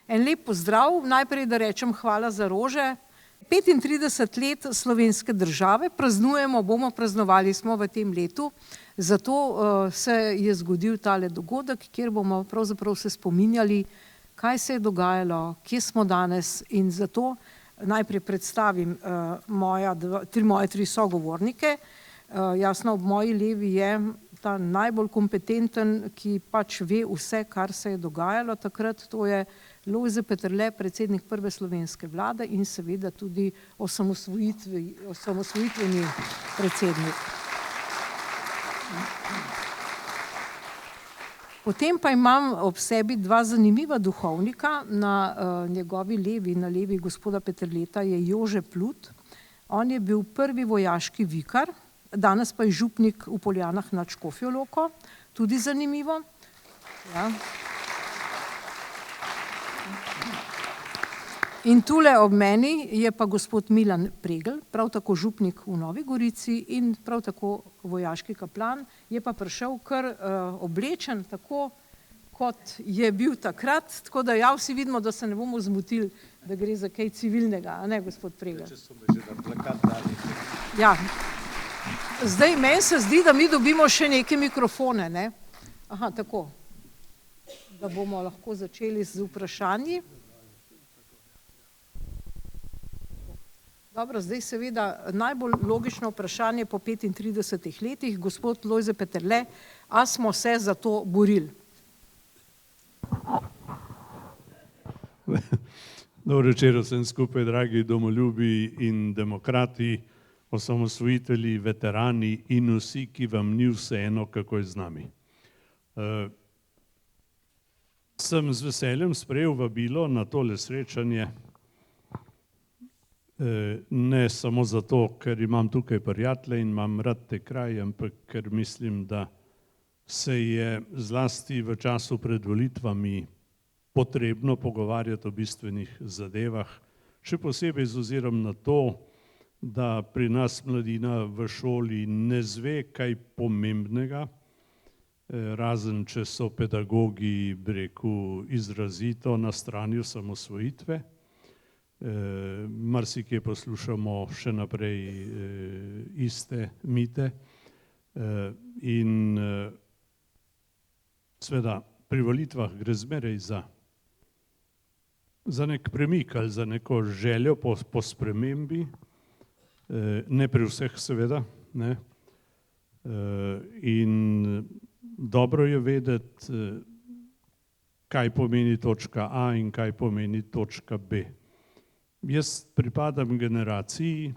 En lep pozdrav, najprej da rečem hvala za rože. 35 let slovenske države praznujemo, bomo praznovali smo v tem letu, zato se je zgodil tale dogodek, kjer bomo pravzaprav se spominjali, kaj se je dogajalo, kje smo danes, in zato najprej predstavim moje tri sogovornike. Jasno, ob moji levi je ta najbolj kompetenten, ki pač ve vse, kar se je dogajalo takrat, to je Lojze Peterle, predsednik prve slovenske vlade in seveda tudi osamosvojitveni predsednik. Potem pa imam ob sebi dva zanimiva duhovnika, na njegovi levi, na levi gospoda Peterleta je Jože Plut. On je bil prvi vojaški vikar, danes pa je župnik v Poljanah nad Škofjo Loko, tudi zanimivo. Ja. In tule ob meni je pa gospod Milan Pregl, prav tako župnik v Novi Gorici in prav tako vojaški kaplan, je pa prišel kar oblečen tako, kot je bil takrat, tako da ja, vsi vidimo, da se ne bomo zmotili, da gre za kaj civilnega, a ne, gospod Pregl? Če so me že na plakat dali. Ja. Zdaj, meni se zdi, da mi dobimo še neke mikrofone, ne? Aha, tako. Da bomo lahko začeli z vprašanji. Dobro, zdaj seveda najbolj logično vprašanje po 35 letih, gospod Lojze Peterle, a smo se za to borili? Dobro večer vsem skupaj, dragi domoljubi in demokrati, osamosvojitelji, veterani in vsi, ki vam ni vseeno, kako je z nami. Sem z veseljem sprejel vabilo na tole srečanje, ne samo zato, ker imam tukaj prijatelje in imam rad te kraje, ampak ker mislim, da se je zlasti v času pred volitvami potrebno pogovarjati o bistvenih zadevah, še posebej z ozirom na to, da pri nas mladina v šoli ne zve kaj pomembnega, razen če so pedagogi, bi rekel, izrazito na strani osamosvojitve. Marsikje poslušamo še naprej iste mite in seveda pri volitvah gre zmeraj za nek premik ali za neko željo po spremembi, ne pri vseh seveda, ne. In dobro je vedeti, kaj pomeni točka A in kaj pomeni točka B. Jaz pripadam generaciji,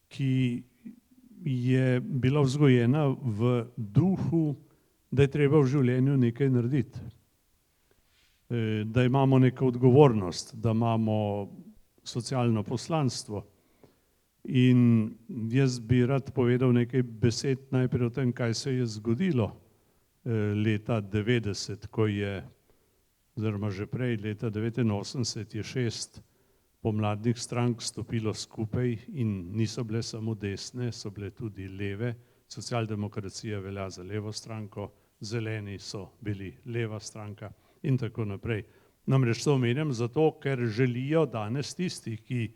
ki je bila vzgojena v duhu, da je treba v življenju nekaj narediti. Da imamo neko odgovornost, da imamo socialno poslanstvo. In jaz bi rad povedal nekaj besed najprej o tem, kaj se je zgodilo leta 90, ko je, oziroma že prej, leta 89 je 6 pomladnih strank stopilo skupaj in niso bile samo desne, so bile tudi leve. Socialdemokracija velja za levo stranko, zeleni so bili leva stranka in tako naprej. Namreč to omenjam zato, ker želijo danes tisti, ki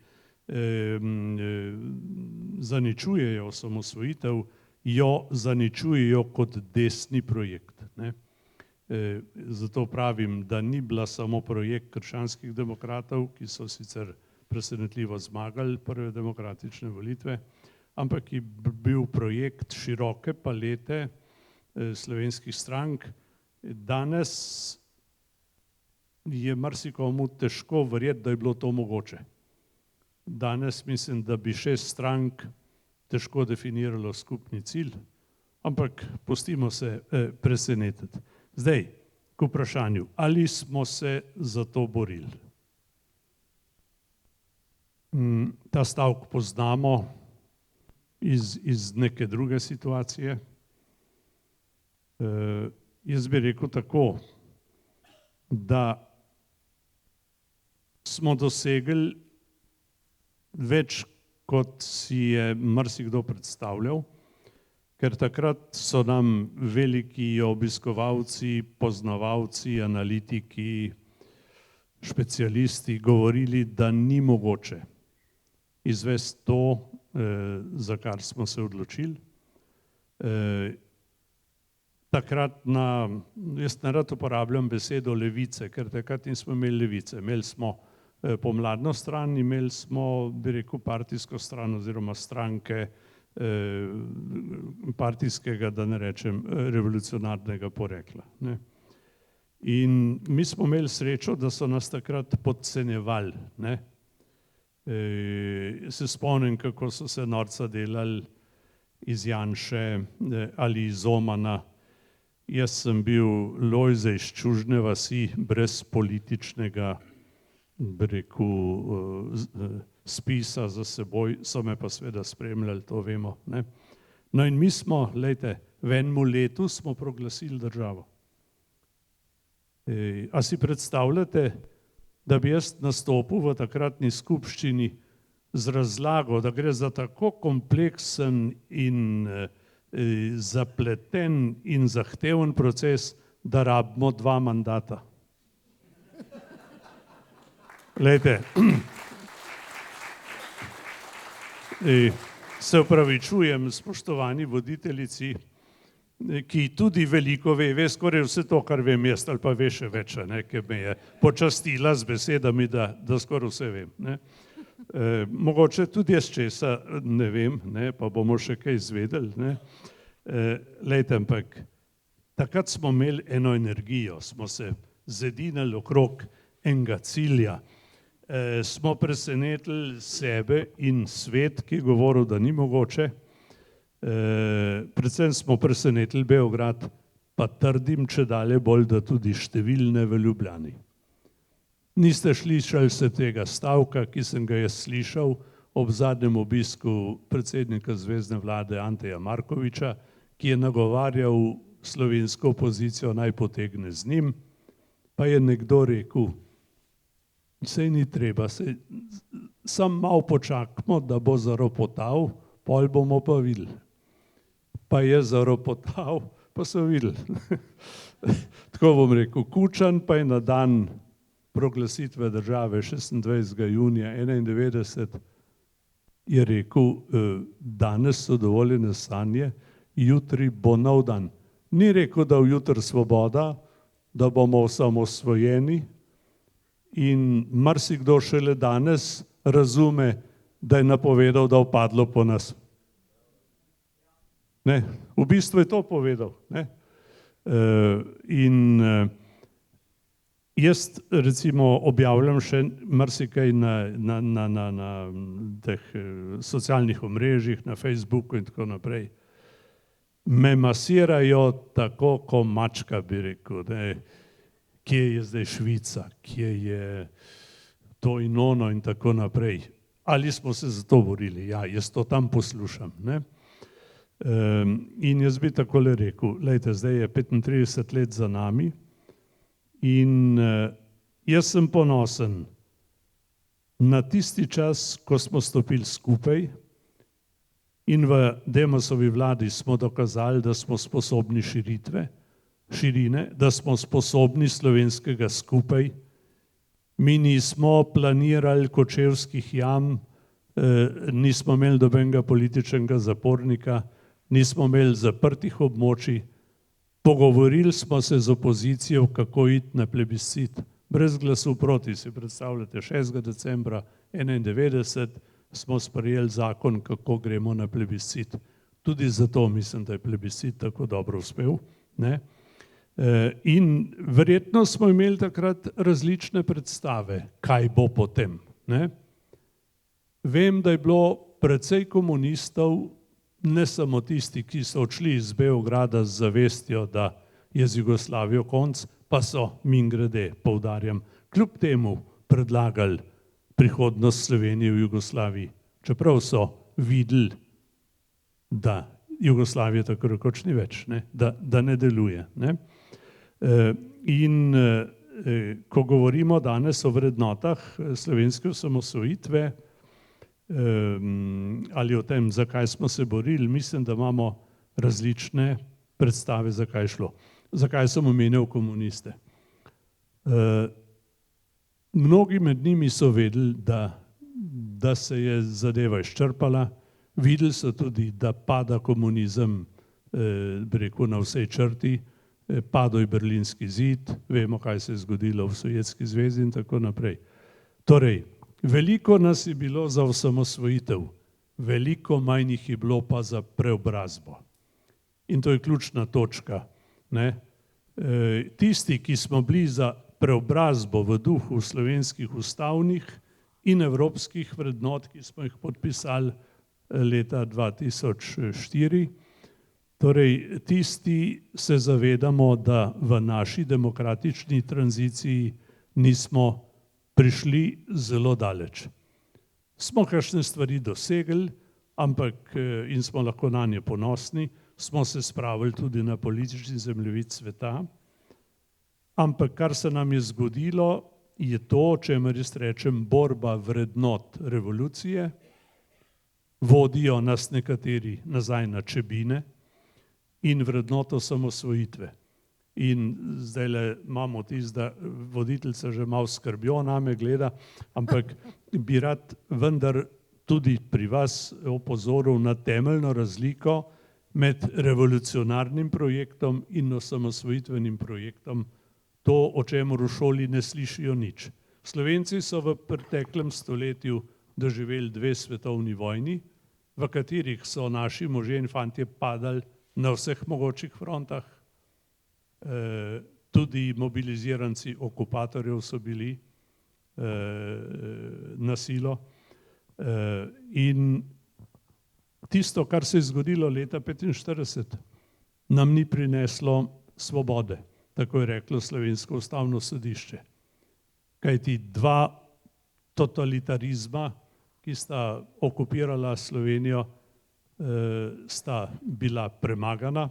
zaničujejo osamosvojitev, jo zaničujejo kot desni projekt, ne. Zato pravim, da ni bila samo projekt krščanskih demokratov, ki so sicer presenetljivo zmagali prve demokratične volitve, ampak je bil projekt široke palete slovenskih strank. Danes je marsikomu težko verjeti, da je bilo to mogoče. Danes mislim, da bi 6 strank težko definiralo skupni cilj, ampak pustimo se presenetiti. Zdaj, k vprašanju, ali smo se za to borili? Ta stavek poznamo iz neke druge situacije. Jaz bi rekel tako, da smo dosegli več, kot si je marsikdo predstavljal, ker takrat so nam veliki obiskovalci, poznavalci, analitiki, specialisti govorili, da ni mogoče izvesti to, za kar smo se odločili. Takrat jaz nerad uporabljam besedo levice, ker takrat nismo imeli levice. Imeli smo pomladno stran, imeli smo, bi rekel, partijsko stran oziroma stranke partijskega, da ne rečem, revolucionarnega porekla. Ne. In mi smo imeli srečo, da so nas takrat podcenjevali. Ne. Se spomnim, kako so se norca delali iz Janše ali iz Omana. Jaz sem bil Lojze iz Čužne vasi, brez političnega, bi rekel, spisa za seboj, so me pa seveda spremljali, to vemo. Ne. No in mi smo, glejte, v enem letu smo proglasili državo. A si predstavljate, da bi jaz nastopil v takratni skupščini z razlago, da gre za tako kompleksen in zapleten in zahteven proces, da rabimo 2 mandata. Glejte, se opravičujem spoštovani voditeljici, ki tudi veliko ve skoraj vse to, kar vem jaz, ali pa ve še več, ki me je počastila z besedami, da skoraj vse vem. Ne. Mogoče tudi jaz česa ne vem, ne, pa bomo še kaj izvedeli. Ne. Lejte, ampak takrat smo imeli eno energijo, smo se zedinili okrog enega cilja, smo presenetili sebe in svet, ki je govoril, da ni mogoče. Predvsem smo presenetili Beograd, pa trdim čedalje bolj, da tudi številne v Ljubljani. Niste slišali se tega stavka, ki sem ga jaz slišal ob zadnjem obisku predsednika Zvezne vlade Anteja Markoviča, ki je nagovarjal slovensko opozicijo naj potegne z njim, pa je nekdo rekel, saj ni treba, samo malo počakamo, da bo zaropotal, pol bomo pa videli. Pa je zaropotal, pa so videli. Tako bom rekel, Kučan pa je na dan proglasitve države 26. junija 1991 je rekel, danes so dovoljene sanje, jutri bo nov dan. Ni rekel, da v jutri svoboda, da bomo osamosvojeni in marsikdo šele danes razume, da je napovedal, da bo padlo po nas. Ne, v bistvu je to povedal. Ne. In jaz recimo objavljam še marsikaj na teh socialnih omrežjih, na Facebooku in tako naprej. Me masirajo tako, ko mačka, bi rekel, ne. Kje je zdaj Švica, kje je to in ono in tako naprej. Ali smo se za to borili? Ja, jaz to tam poslušam. Ne. In jaz bi takole rekel, lejte, zdaj je 35 let za nami in jaz sem ponosen na tisti čas, ko smo stopili skupaj in v Demosovi vladi smo dokazali, da smo sposobni širine, da smo sposobni slovenskega skupaj. Mi nismo planirali kočevskih jam, nismo imeli nobenega političnega zapornika, nismo imeli zaprtih območij, pogovorili smo se z opozicijo, kako iti na plebiscit. Brez glasu proti, si predstavljate, 6. decembra 1991 smo sprejeli zakon, kako gremo na plebiscit. Tudi zato mislim, da je plebiscit tako dobro uspel. Ne? In verjetno smo imeli takrat različne predstave, kaj bo potem. Ne? Vem, da je bilo precej komunistov, ne samo tisti, ki so odšli iz Beograda z zavestjo, da je z Jugoslavijo konc, pa so, mimogrede, poudarjam, kljub temu predlagali prihodnost Slovenije v Jugoslaviji, čeprav so videli, da Jugoslavije tako rekoč ni več, ne? Da ne deluje. Ne? In ko govorimo danes o vrednotah slovenske osamosvojitve, ali o tem, zakaj smo se borili, mislim, da imamo različne predstave, zakaj je šlo. Zakaj sem omenil komuniste? Mnogi med njimi so vedeli, da se je zadeva izčrpala, videli so tudi, da pada komunizem, bi rekel, na vsej črti, padel je Berlinski zid, vemo, kaj se je zgodilo v Sovjetski zvezi in tako naprej. Torej, veliko nas je bilo za osamosvojitev, veliko manj jih je bilo pa za preobrazbo. In to je ključna točka, ne. Tisti, ki smo bili za preobrazbo v duhu slovenskih ustavnih in evropskih vrednot, ki smo jih podpisali leta 2004, torej tisti se zavedamo, da v naši demokratični tranziciji nismo prišli zelo daleč. Smo kakšne stvari dosegli, ampak in smo lahko na nje ponosni, smo se spravili tudi na politični zemljevid sveta, ampak kar se nam je zgodilo, je to, o čemer jaz rečem, borba vrednot revolucije, vodijo nas nekateri nazaj na Čebine in vrednoto samosvojitve. In zdajle imamo tisto, da voditeljica že malo skrbjo name gleda, ampak bi rad vendar tudi pri vas opozoril na temeljno razliko med revolucionarnim projektom in osamosvojitvenim projektom, to, o čemer v šoli ne slišijo nič. Slovenci so v preteklem stoletju doživeli 2 svetovni vojni, v katerih so naši možje in fantje padali na vseh mogočih frontah, tudi mobiliziranci okupatorjev so bili na silo. In tisto, kar se je zgodilo leta 1945, nam ni prineslo svobode, tako je reklo Slovensko ustavno sodišče. Kajti 2 totalitarizma, ki sta okupirala Slovenijo, sta bila premagana,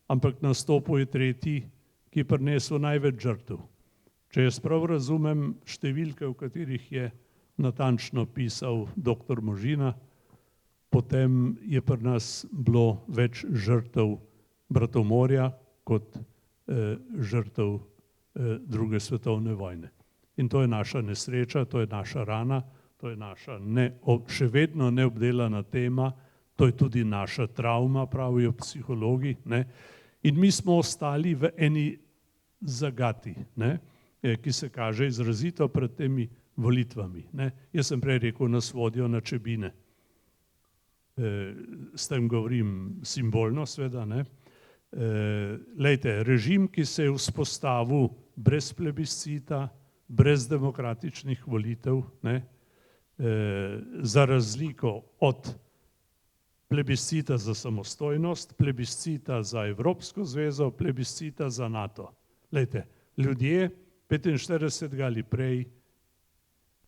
ampak nastopil je tretji, ki je prinesel največ žrtev. Če jaz prav razumem številke, v katerih je natančno pisal doktor Možina, potem je pri nas bilo več žrtev bratomorja kot žrtev druge svetovne vojne. In to je naša nesreča, to je naša rana, to je naša še vedno neobdelana tema, to je tudi naša travma, pravijo psihologi, ne. In mi smo ostali v eni zagati, ne, ki se kaže izrazito pred temi volitvami, ne. Jaz sem prej rekel, nas vodijo na Čebine. S tem govorim simbolno seveda, ne. Glejte, režim, ki se je vzpostavil brez plebiscita, brez demokratičnih volitev, ne, za razliko od plebiscita za samostojnost, plebiscita za Evropsko zvezo, plebiscita za NATO. Glejte, ljudje 45 ali prej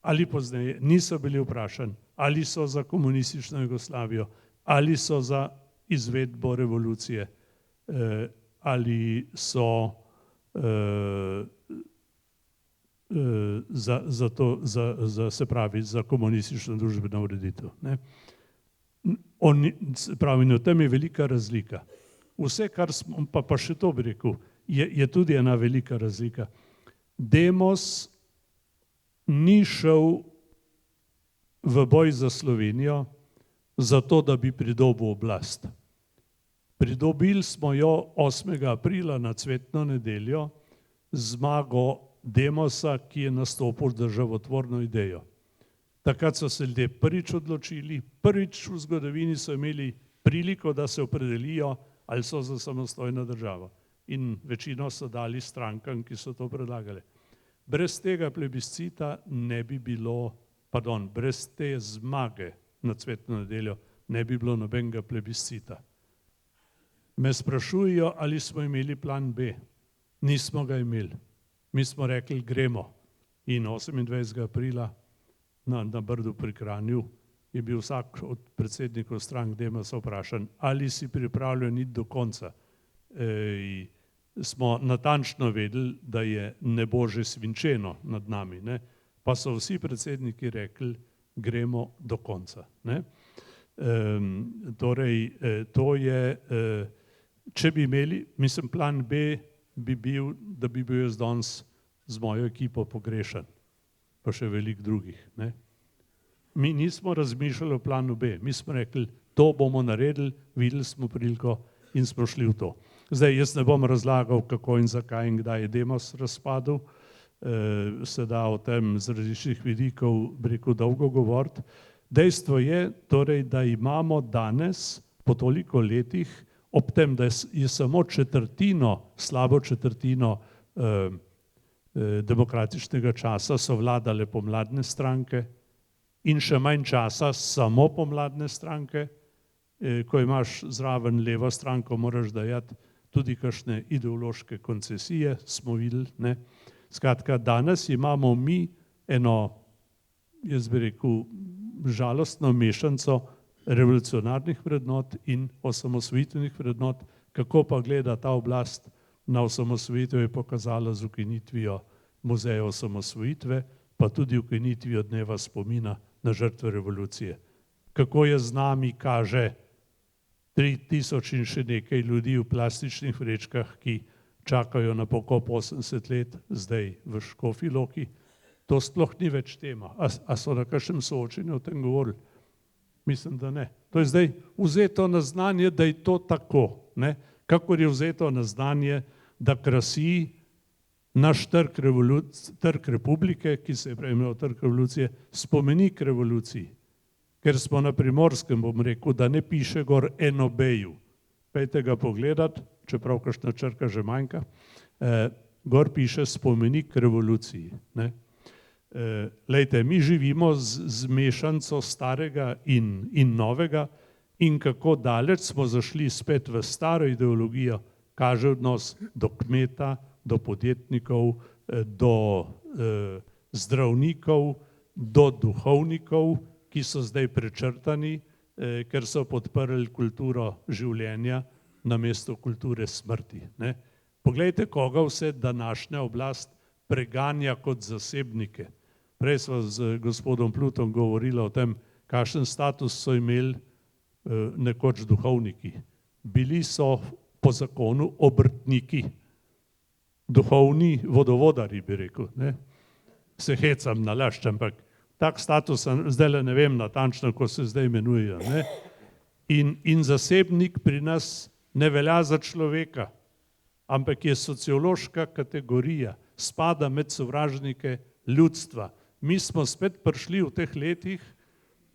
ali pozneje niso bili vprašani, ali so za komunistično Jugoslavijo, ali so za izvedbo revolucije, ali so se pravi za komunistično družbeno ureditev, ne. Pravi, v tem je velika razlika. Vse, kar smo, pa še to bi rekel, je tudi ena velika razlika. Demos ni šel v boj za Slovenijo zato, da bi pridobil oblast. Pridobili smo jo 8. aprila na Cvetno nedeljo, zmago Demosa, ki je nastopil državotvorno idejo. Takrat so se ljudje prvič odločili, prvič v zgodovini so imeli priliko, da se opredelijo, ali so za samostojno državo. In večino so dali strankam, ki so to predlagali. Brez tega plebiscita ne bi bilo, pardon, brez te zmage na Cvetno nedeljo ne bi bilo nobenega plebiscita. Me sprašujejo, ali smo imeli plan B. Nismo ga imeli. Mi smo rekli, gremo. In 28. aprila na Brdu pri Kranju je bil vsak od predsednikov strank Demosa vprašan, ali si pripravljen iti do konca. Smo natančno vedeli, da je nebo že svinčeno nad nami, ne? Pa so vsi predsedniki rekli, gremo do konca, ne? Torej, to je če bi imeli, mislim, plan B bi bil, da bi bil jaz danes z mojo ekipo pogrešan, pa še veliko drugih. Ne? Mi nismo razmišljali o planu B, mi smo rekli, to bomo naredili, videli smo priliko in smo šli v to. Zdaj, jaz ne bom razlagal, kako in zakaj in kdaj je Demos razpadel, se da o tem z različnih vidikov dolgo govoriti. Dejstvo je torej, da imamo danes po toliko letih, ob tem, da je samo slabo četrtino demokratičnega časa so vladale pomladne stranke in še manj časa samo pomladne stranke. Ko imaš zraven levo stranko, moraš dajati tudi kakšne ideološke koncesije, smo videli. Ne? Skratka, danes imamo mi eno, jaz bi rekel, žalostno mešanico revolucionarnih vrednot in osamosvojitvenih vrednot. Kako pa gleda ta oblast na osamosvojitev, je pokazala z ukinitvijo muzeja osamosvojitve, pa tudi ukinitvijo dneva spomina na žrtve revolucije. Kako je z nami, kaže 3000 in še nekaj ljudi v plastičnih vrečkah, ki čakajo na pokop 80 let, zdaj v Škofji Loki. To sploh ni več tema. A so na kakšnem soočenju o tem govorili? Mislim, da ne. To je zdaj vzeto na znanje, da je to tako. Ne? Kakor je vzeto na znanje, da krasi naš trg republike, ki se je prej imenoval Trg revolucije, spomenik revoluciji. Ker smo na Primorskem, bom rekel, da ne piše gor NOB-ju. Pejte ga pogledat, čeprav kakšna črka že manjka, gor piše spomenik revoluciji. Ne? Lejte, mi živimo z mešanco starega in novega in kako daleč smo zašli spet v staro ideologijo, kaže odnos do kmeta, do podjetnikov, do zdravnikov, do duhovnikov, ki so zdaj prečrtani, ker so podprli kulturo življenja namesto kulture smrti. Ne? Poglejte, koga vse današnja oblast preganja kot zasebnike. Prej smo z gospodom Plutom govorili o tem, kakšen status so imeli nekoč duhovniki. Bili so po zakonu obrtniki, duhovni vodovodari, bi rekel. Ne? Se hecam na lašč, ampak tak status, zdaj ne vem natančno, ko se zdaj imenujejo. Ne? In zasebnik pri nas ne velja za človeka, ampak je sociološka kategorija, spada med sovražnike ljudstva. Mi smo spet prišli v teh letih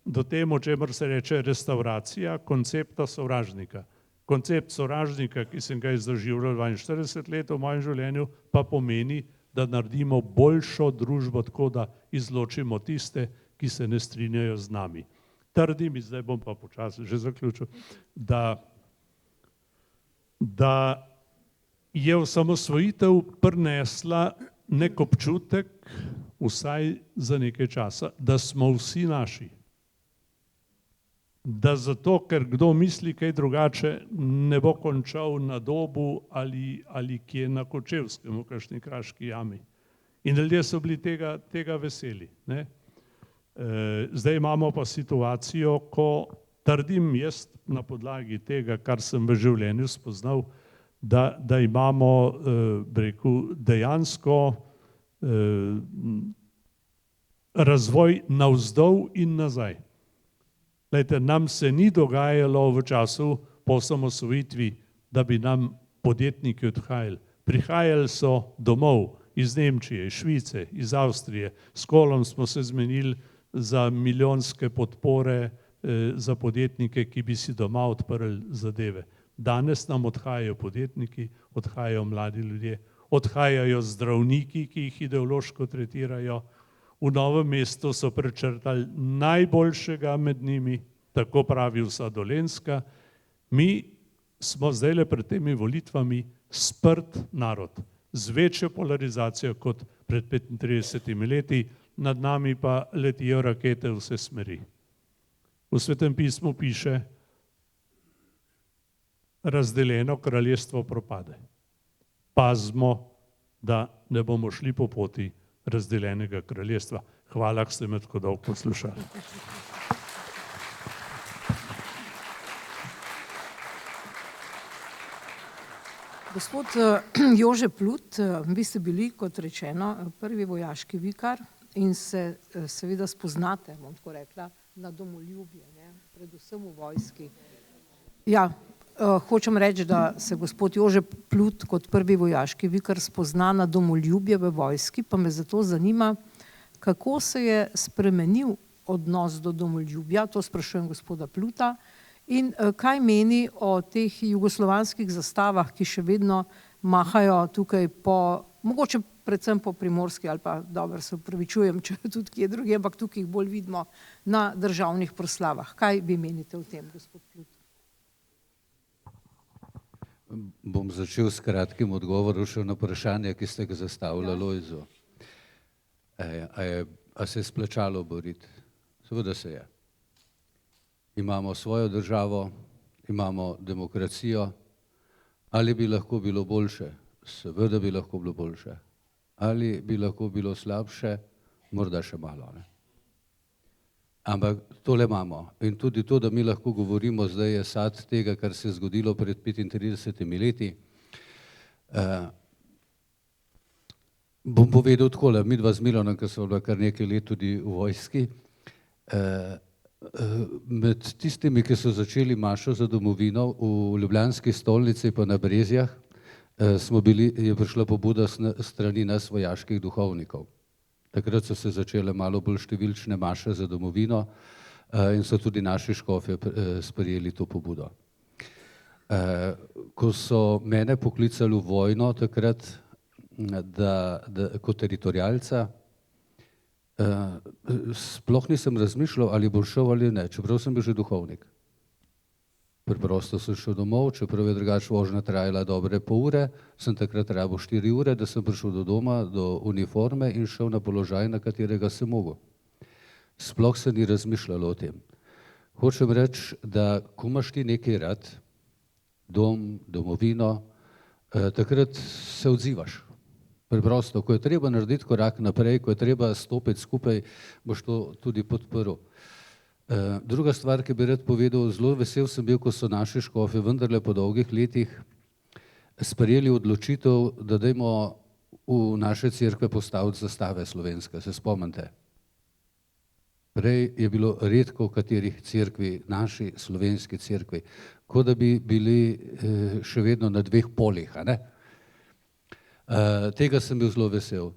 do temu, čemer se reče restauracija koncepta sovražnika. Koncept sovražnika, ki sem ga izdoživljal 42 let v mojem življenju, pa pomeni, da naredimo boljšo družbo, tako da izločimo tiste, ki se ne strinjajo z nami. Trdim, in zdaj bom pa počasi že zaključil, da je osamosvojitev prinesla nek občutek, vsaj za nekaj časa, da smo vsi naši. Da zato, ker kdo misli kaj drugače, ne bo končal na Dobu ali kje na Kočevskem, v kakšni kraški jami. In ljudje so bili tega veseli. Ne? Zdaj imamo pa situacijo, ko trdim jaz na podlagi tega, kar sem v življenju spoznal, da imamo dejansko razvoj navzdol in nazaj. Lejte, nam se ni dogajalo v času po osamosvojitvi, da bi nam podjetniki odhajali. Prihajali so domov iz Nemčije, iz Švice, iz Avstrije. S Kolom smo se zmenili za milijonske podpore za podjetnike, ki bi si doma odprli zadeve. Danes nam odhajajo podjetniki, odhajajo mladi ljudje, odhajajo zdravniki, ki jih ideološko tretirajo. V Novem mestu so prečrtali najboljšega med njimi, tako pravi vsa Dolenjska. Mi smo zdajle pred temi volitvami sprt narod, z večjo polarizacijo kot pred 35 leti, nad nami pa letijo rakete v vse smeri. V Svetem pismu piše, razdeljeno kraljestvo propade. Pazimo, da ne bomo šli po poti razdeljenega kraljestva. Hvala, da ste me tako dolgo poslušali. Gospod Jože Plut, vi ste bili, kot rečeno, prvi vojaški vikar in se seveda spoznate, bom tako rekla, na domoljubje, ne, predvsem v vojski. Ja, hočem reči, da se gospod Jože Plut kot prvi vojaški vikar spozna na domoljubje v vojski, pa me zato zanima, kako se je spremenil odnos do domoljubja, to sprašujem gospoda Pluta, in kaj meni o teh jugoslovanskih zastavah, ki še vedno mahajo tukaj po, mogoče predvsem po Primorski, ali pa dobro se upravičujem, če tudi kje drugje, ampak tukaj jih bolj vidimo na državnih proslavah. Kaj vi menite o tem, gospod Plut? Bom začel s kratkim odgovorom še na vprašanje, ki ste ga zastavili Lojzu. A se je splačalo boriti? Seveda se je. Imamo svojo državo, imamo demokracijo. Ali bi lahko bilo boljše? Seveda bi lahko bilo boljše. Ali bi lahko bilo slabše? Morda še malo, ne? Ampak tole imamo. In tudi to, da mi lahko govorimo, zdaj je sad tega, kar se je zgodilo pred 35 leti. Bom povedal takole, midva z Milanom, ki so bila kar nekaj let tudi v vojski, med tistimi, ki so začeli mašo za domovino v ljubljanski stolnici pa na Brezjah, je prišla pobuda strani nas vojaških duhovnikov. Takrat so se začele malo bolj številčne maše za domovino in so tudi naši škofje sprejeli to pobudo. Ko so mene poklicali v vojno takrat kot teritorialca, sploh nisem razmišljal, ali bom šel ali ne, čeprav sem bil že duhovnik. Preprosto sem šel domov, čeprav je drugače vožnja trajala dobre pol ure, sem takrat rabil 4 ure, da sem prišel do doma, do uniforme in šel na položaj, na katerega sem mogel. Sploh se ni razmišljalo o tem. Hočem reči, da ko imaš ti nekaj rad, dom, domovino, takrat se odzivaš. Preprosto, ko je treba narediti korak naprej, ko je treba stopiti skupaj, boš to tudi podprl. Druga stvar, ki bi rad povedal, zelo vesel sem bil, ko so naši škofi vendarle po dolgih letih sprejeli odločitev, da dajmo v naše cerkve postaviti zastave slovenske, se spomnite. Prej je bilo redko v katerih cerkvi, naši slovenski cerkvi, kot da bi bili še vedno na 2 polih, a ne? Tega sem bil zelo vesel.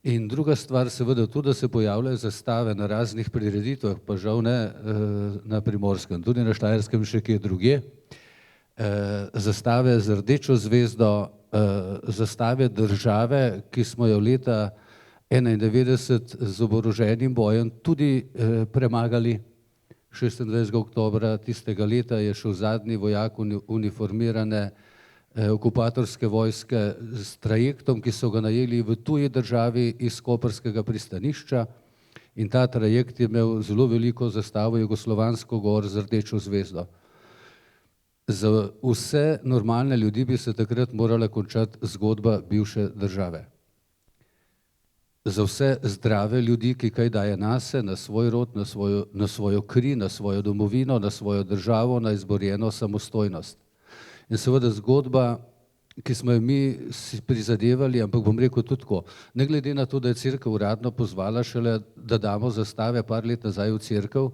In druga stvar, seveda tudi, da se pojavljajo zastave na raznih prireditvah, pa žal ne na Primorskem, tudi na Štajerskem še kje drugje. Zastave z rdečo zvezdo, zastave države, ki smo jo leta 1991 z oboroženim bojem tudi premagali. 26. oktobra tistega leta je šel zadnji vojak uniformirane okupatorske vojske s trajektom, ki so ga najeli v tuji državi iz koprskega pristanišča, in ta trajekt je imel zelo veliko zastavo jugoslovansko gor z rdečo zvezdo. Za vse normalne ljudi bi se takrat morala končati zgodba bivše države. Za vse zdrave ljudi, ki kaj daje nase, na svoj rod, na svojo kri, na svojo domovino, na svojo državo, na izborjeno samostojnost. In seveda zgodba, ki smo jo mi si prizadevali, ampak bom rekel tudi tako, ne glede na to, da je cerkev uradno pozvala šele, da damo zastave par let nazaj v cerkev,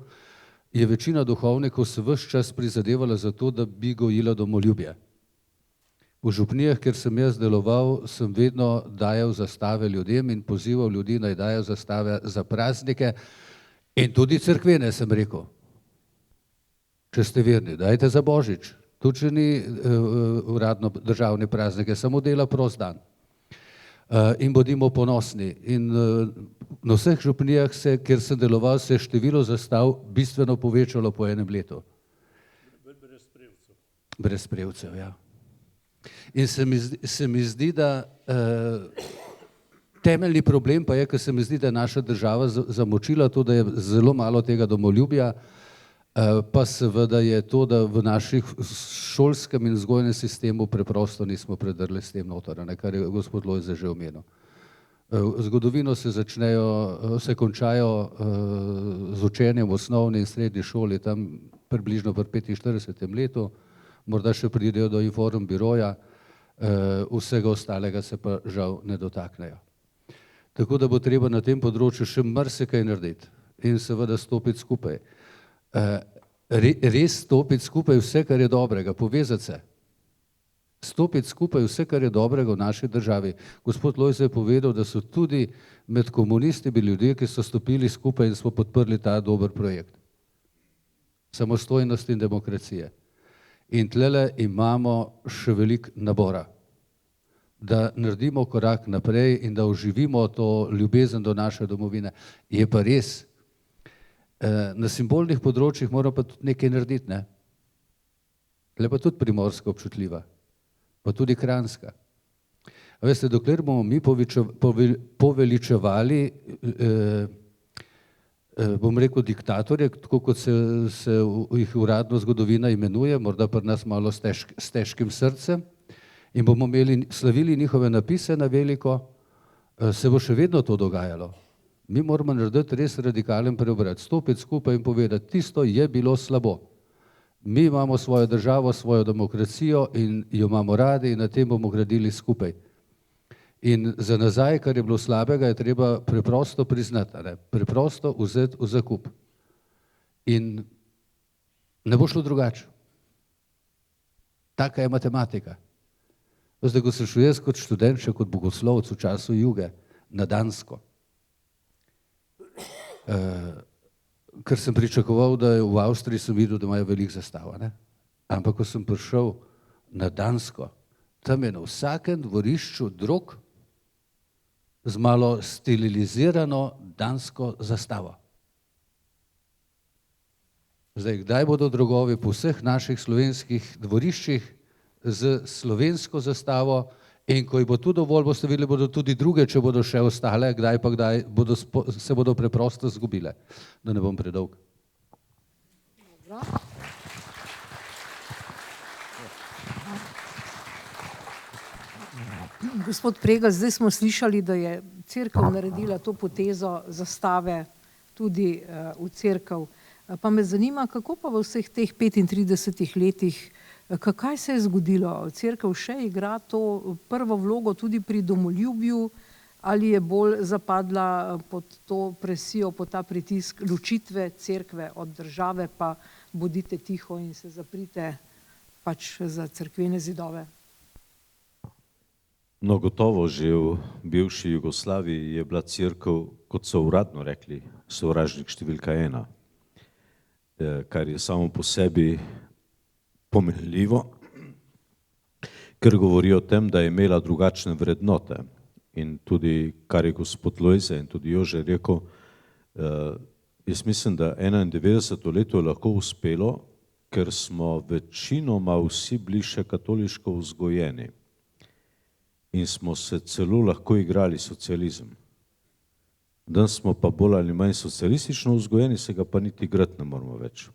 je večina duhovnikov se ves čas prizadevala za to, da bi gojila domoljubje. V župnijah, kjer sem jaz deloval, sem vedno dajal zastave ljudem in pozival ljudi, naj dajo zastave za praznike in tudi cerkvene, sem rekel. Če ste verni, dajte za Božič. Tudi če ni uradno državni praznik, je samo dela prost dan. In bodimo ponosni. In na vseh župnijah, kjer sem deloval, se je število zastav bistveno povečalo po enem letu. Brez sprevcev. Brez sprevcev, ja. In se mi zdi, da temeljni problem pa je, ker se mi zdi, da je naša država zamočila to, da je zelo malo tega domoljubja, pa seveda je to, da v naših šolskem in vzgojnem sistemu preprosto nismo predrli s tem noter, kar je gospod Lojze že omenil. Zgodovino se končajo z učenjem v osnovni in srednji šoli, tam približno pri 45. letu, morda še pridejo do inform biroja, vsega ostalega se pa žal ne dotaknejo. Tako da bo treba na tem področju še marsikaj narediti in seveda stopiti skupaj. Res stopiti skupaj vse, kar je dobrega, povezati se. Stopiti skupaj vse, kar je dobrega v naši državi. Gospod Lojze je povedal, da so tudi med komunisti bili ljudje, ki so stopili skupaj in smo podprli ta dober projekt. Samostojnost in demokracije. In tlele imamo še veliko nabora, da naredimo korak naprej in da oživimo to ljubezen do naše domovine. Je pa res, na simbolnih področjih moramo pa tudi nekaj narediti, ne? Tle pa tudi Primorska občutljiva, pa tudi Kranjska. A veste, dokler bomo mi poveličevali, bom rekel, diktatorje, tako kot se jih uradno zgodovina imenuje, morda pri nas malo s težkim srcem, in bomo slavili njihove napise na veliko, se bo še vedno to dogajalo. Mi moramo narediti res radikalen preobrat, stopiti skupaj in povedati, tisto je bilo slabo. Mi imamo svojo državo, svojo demokracijo in jo imamo radi in na tem bomo gradili skupaj. In za nazaj, kar je bilo slabega, je treba preprosto priznati, preprosto vzeti v zakup. In ne bo šlo drugače. Taka je matematika. Zdaj, ko sem šel jaz kot študent, še kot bogoslovec v času Juge, na Dansko, ker sem pričakoval, da v Avstriji sem videl, da imajo veliko zastava, ne? Ampak ko sem prišel na Dansko, tam je na vsakem dvorišču drog z malo stilizirano dansko zastavo. Zdaj, kdaj bodo drogovi po vseh naših slovenskih dvoriščih z slovensko zastavo, in ko jih bo tu dovolj, boste videli, bodo tudi druge, če bodo še ostale, kdaj pa kdaj se bodo preprosto zgubile. Da ne bom predolg. Gospod Prega, zdaj smo slišali, da je cerkev naredila to potezo zastave tudi v cerkev. Pa me zanima, kako pa v vseh teh 35 letih, kaj se je zgodilo? Cerkev še igra to prvo vlogo tudi pri domoljubju ali je bolj zapadla pod to presijo, pod ta pritisk ločitve cerkve od države, pa bodite tiho in se zaprite pač za cerkvene zidove? No, gotovo že v bivši Jugoslaviji je bila cerkev, kot so uradno rekli, sovražnik številka 1, kar je samo po sebi pomenljivo, ker govori o tem, da je imela drugačne vrednote. In tudi, kar je gospod Lojze in tudi Jože rekel, jaz mislim, da 91. leto je lahko uspelo, ker smo večinoma vsi bili še katoliško vzgojeni in smo se celo lahko igrali socializem. Danes smo pa bolj ali manj socialistično vzgojeni, se ga pa niti igrati ne moramo več.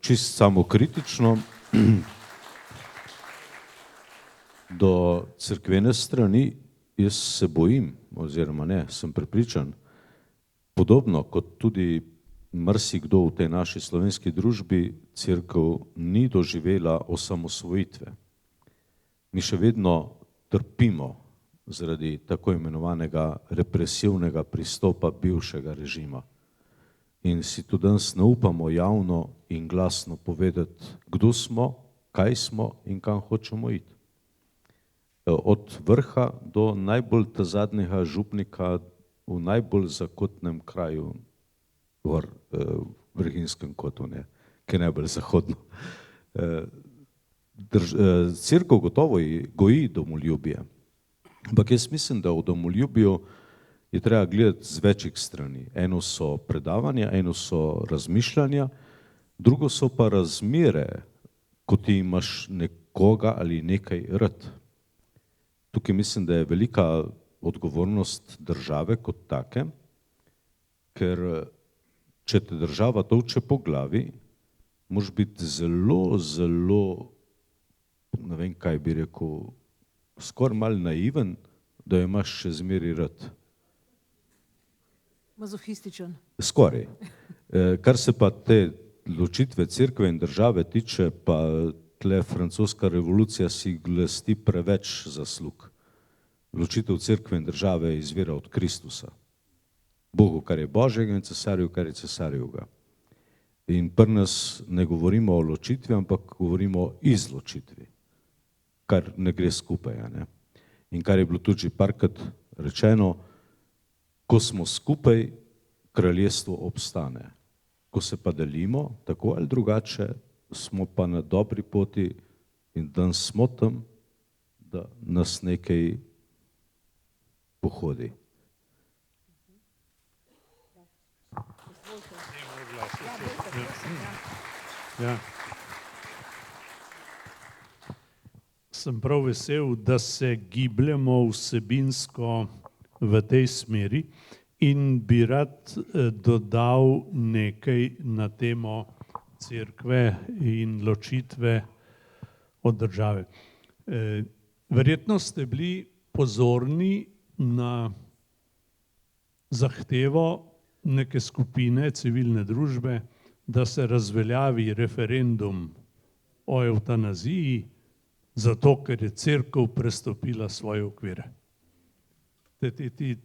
Čist samokritično do cerkvene strani jaz se bojim, oziroma ne, sem prepričan, podobno kot tudi marsikdo v tej naši slovenski družbi, cerkev ni doživela osamosvojitve. Mi še vedno trpimo zaradi tako imenovanega represivnega pristopa bivšega režima. In si tudi danes ne upamo javno in glasno povedati, kdo smo, kaj smo in kam hočemo iti. Od vrha do najbolj zadnjega župnika v najbolj zakotnem kraju v Vrhinskem kotu, ki je najbolj zahodno. Cerkev gotovo goji domoljubje, ampak jaz mislim, da v domoljubju je treba gledati z večjih strani. Eno so predavanja, eno so razmišljanja, drugo so pa razmere, ko ti imaš nekoga ali nekaj rad. Tukaj mislim, da je velika odgovornost države kot take, ker če te država tolče po glavi, moraš biti zelo, zelo, ne vem kaj bi rekel, skoraj malo naiven, da jo imaš še zmeri rad. Mazohističen. Skoraj. Kar se pa te ločitve cerkve in države tiče, pa tle francoska revolucija si glasti preveč zaslug. Ločitev cerkve in države izvira od Kristusa. Bogu, kar je Božjega, in cesarju, kar je cesarjevega. In pri nas ne govorimo o ločitvi, ampak govorimo o izločitvi, kar ne gre skupaj. Ne? In kar je bilo tudi že parkrat rečeno, ko smo skupaj, kraljestvo obstane. Ko se pa delimo, tako ali drugače, smo pa na dobri poti in danes smo tam, da nas nekaj pohodi. Ja. Sem prav vesel, da se gibljemo vsebinsko v tej smeri in bi rad dodal nekaj na temo cerkve in ločitve od države. Verjetno ste bili pozorni na zahtevo neke skupine civilne družbe, da se razveljavi referendum o evtanaziji, zato ker je cerkev prestopila svoje okvire.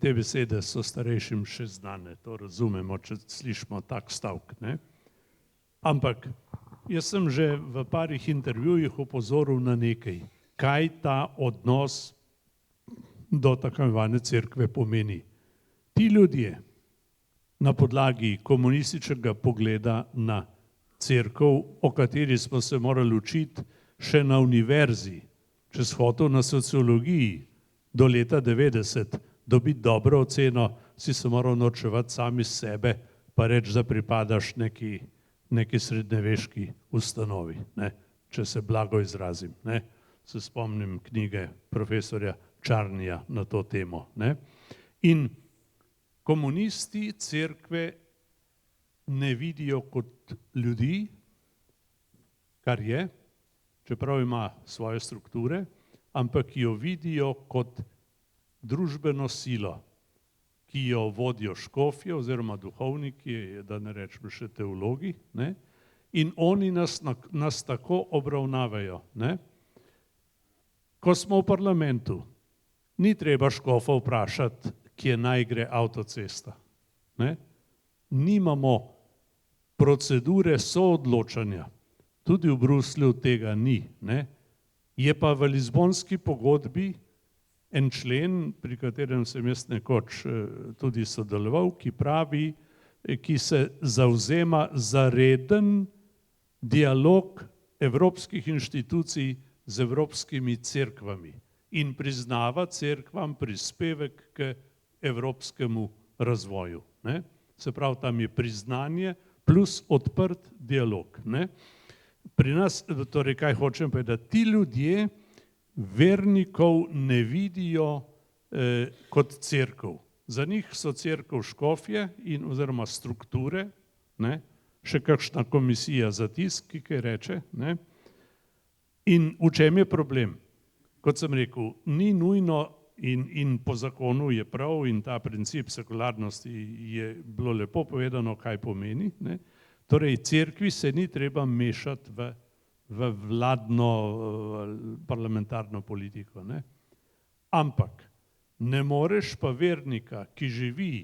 Te besede so starejšim še znane, to razumemo, če slišimo tak stavek. Ne? Ampak jaz sem že v parih intervjujih opozoril na nekaj, kaj ta odnos do tako imenovane cerkve pomeni. Ti ljudje na podlagi komunističnega pogleda na cerkev, o kateri smo se morali učiti še na univerzi, če si hotel na sociologiji do leta 90 dobiti dobro oceno, si se moral norčevati sami sebe, pa reči, da pripadaš neki srednjeveški ustanovi, ne? Če se blago izrazim. Ne? Se spomnim knjige profesorja Čarnija na to temo. Ne? In komunisti cerkve ne vidijo kot ljudi, kar je, čeprav ima svoje strukture, ampak jo vidijo kot družbeno silo, ki jo vodijo škofje oziroma duhovniki, da ne rečemo še teologi, ne? In oni nas tako obravnavajo. Ne? Ko smo v parlamentu, ni treba škofa vprašati, kje naj gre avtocesta. Ne? Nimamo procedure soodločanja, tudi v Bruslju tega ni. Ne? Je pa v Lizbonski pogodbi en člen, pri katerem sem jaz nekoč tudi sodeloval, ki pravi, ki se zavzema za reden dialog evropskih inštitucij z evropskimi cerkvami in priznava cerkvam prispevek k evropskemu razvoju. Ne? Se pravi, tam je priznanje plus odprt dialog. Ne? Pri nas, torej kaj hočem povedati, ti ljudje vernikov ne vidijo kot cerkev. Za njih so cerkev škofje in oziroma strukture, ne? Še kakšna komisija za tisk, ki kaj reče. Ne? In v čem je problem? Kot sem rekel, ni nujno in po zakonu je prav in ta princip sekularnosti je bilo lepo povedano, kaj pomeni. Ne? Torej, cerkvi se ni treba mešati v vladno parlamentarno politiko. Ne? Ampak ne moreš pa vernika, ki živi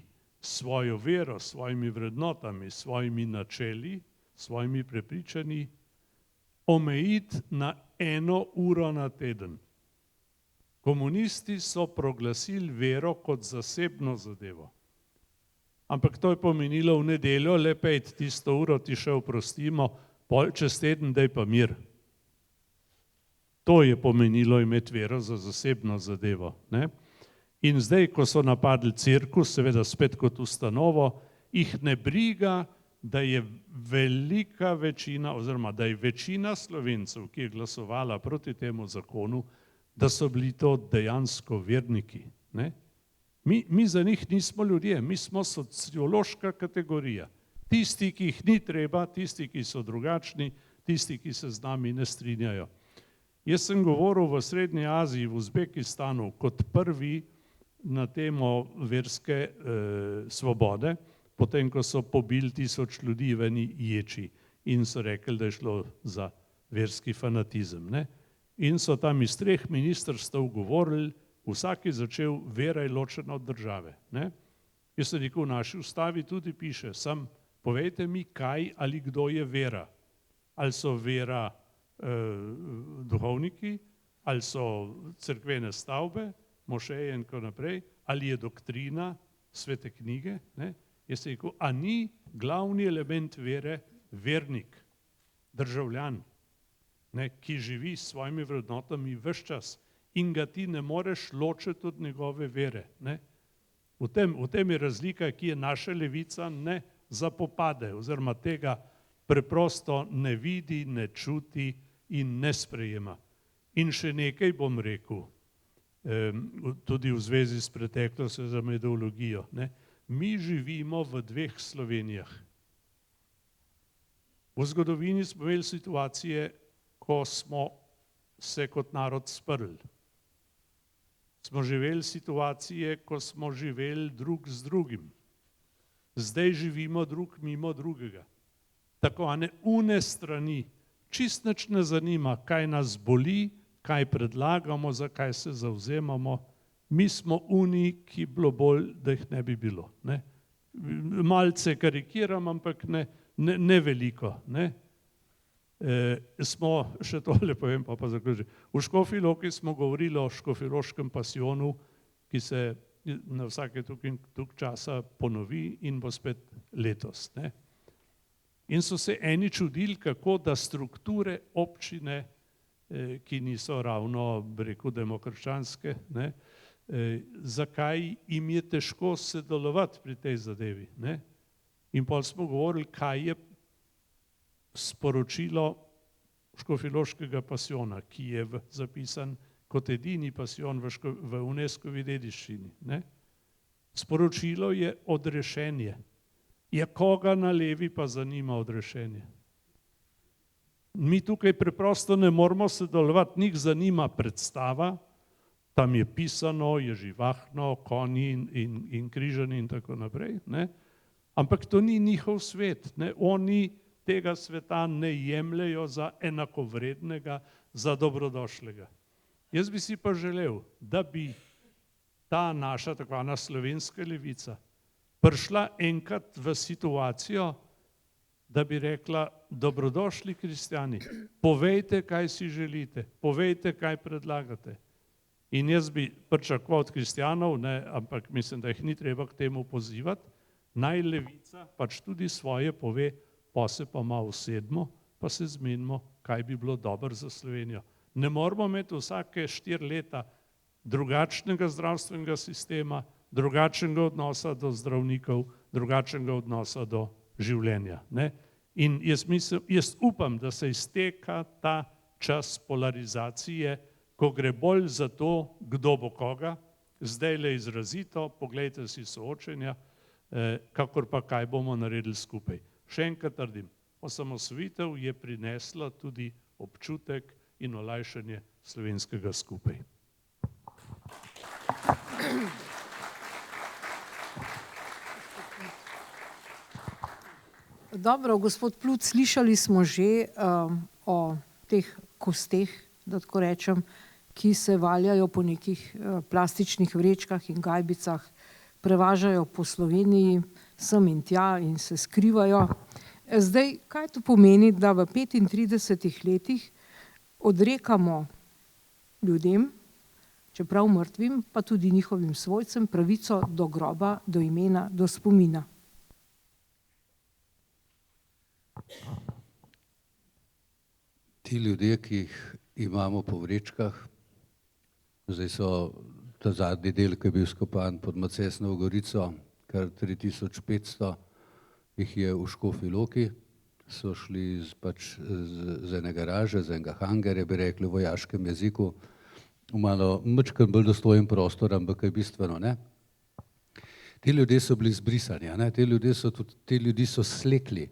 svojo vero, svojimi vrednotami, svojimi načeli, svojimi prepričanji, omejiti na 1 uro na teden. Komunisti so proglasili vero kot zasebno zadevo. Ampak to je pomenilo v nedeljo, le 5 tisto uro ti še oprostimo, pol čez teden daj pa mir. To je pomenilo imeti vero za zasebno zadevo. Ne? In zdaj, ko so napadli cerkev, seveda spet kot ustanovo, jih ne briga, da je velika večina oziroma da je večina Slovencev, ki je glasovala proti temu zakonu, da so bili to dejansko verniki. Ne? Mi za njih nismo ljudje, mi smo sociološka kategorija. Tisti, ki jih ni treba, tisti, ki so drugačni, tisti, ki se z nami ne strinjajo. Jaz sem govoril v Srednji Aziji, v Uzbekistanu, kot prvi na temo verske svobode, potem, ko so pobili 1000 ljudi v eni ječi in so rekli, da je šlo za verski fanatizem. Ne? In so tam iz 3 ministrstev govorili, vsak je začel, vera je ločena od države. Ne? Jaz sem rekel, v naši ustavi tudi piše, sam povejte mi, kaj ali kdo je vera. Ali so vera duhovniki, ali so cerkvene stavbe, mošeje in tako naprej, ali je doktrina, svete knjige. Ne? Jaz sem rekel, a ni glavni element vere vernik, državljan, ne, ki živi s svojimi vrednotami ves čas in ga ti ne moreš ločiti od njegove vere. Ne. V tem je razlika, ki je naša levica ne zapopade oziroma tega preprosto ne vidi, ne čuti in ne sprejema. In še nekaj bom rekel, tudi v zvezi s preteklostjo za metodologijo. Ne. Mi živimo v 2 Slovenijah. V zgodovini smo imeli situacije, ko smo se kot narod sprli. Smo živeli situacije, ko smo živeli drug z drugim. Zdaj živimo drug mimo drugega. Tako, a ne, une strani, čist nič ne zanima, kaj nas boli, kaj predlagamo, za kaj se zavzemamo. Mi smo uni, ki bilo bolj, da jih ne bi bilo. Ne? Malce karikiram, ampak ne veliko. Ne? Smo, še tole povem, pa zaključim. V Škofji Loki smo govorili o škofjeloškem pasijonu, ki se na vsake tuk časa ponovi in bo spet letos. Ne? In so se eni čudili, kako da strukture občine, ki niso ravno, rekel, demokrščanske, ne, zakaj jim je težko sodelovati pri tej zadevi. Ne? In potem smo govorili, kaj je sporočilo škofjeloškega pasijona, ki je zapisan kot edini pasijon v UNESCO-vi dediščini. Ne? Sporočilo je odrešenje. Je koga na levi pa zanima odrešenje? Mi tukaj preprosto ne moramo sodelovati, njih zanima predstava, tam je pisano, je živahno, konji in križani in tako naprej. Ne? Ampak to ni njihov svet. Ne? Oni tega sveta ne jemljajo za enakovrednega, za dobrodošlega. Jaz bi si pa želel, da bi ta naša tako zvana slovenska levica prišla enkrat v situacijo, da bi rekla, dobrodošli kristjani, povejte, kaj si želite, povejte, kaj predlagate. In jaz bi pričakoval od kristjanov, ne, ampak mislim, da jih ni treba k temu pozivati, naj levica pač tudi svoje pove, pa se pa malo usedmo, pa se zmenimo, kaj bi bilo dobro za Slovenijo. Ne moramo imeti vsake 4 leta drugačnega zdravstvenega sistema, drugačnega odnosa do zdravnikov, drugačnega odnosa do življenja. Ne? In jaz upam, da se izteka ta čas polarizacije, ko gre bolj za to, kdo bo koga, zdaj le izrazito, poglejte si soočenja, kakor pa kaj bomo naredili skupaj. Še enkrat trdim, osamosvojitev je prinesla tudi občutek in olajšanje slovenskega skupaj. Dobro, gospod Plut, slišali smo že o teh kosteh, da tako rečem, ki se valjajo po nekih plastičnih vrečkah in gajbicah, prevažajo po Sloveniji sem in tja in se skrivajo. Zdaj, kaj to pomeni, da v 35 letih odrekamo ljudem, čeprav mrtvim, pa tudi njihovim svojcem, pravico do groba, do imena, do spomina? Ti ljudje, ki jih imamo po vrečkah, zdaj so ta zadnji del, ki je bil skopan pod Macesnovo Gorico, kar 3500 jih je v Škofji Loki, so šli z ene garaže, z enega hangarja, bi rekli v vojaškem jeziku, v malo majčkeno bolj dostojen prostor, ampak je bistveno, ne. Ti ljudje so bili zbrisani, ne? Ti ljudi so slekli.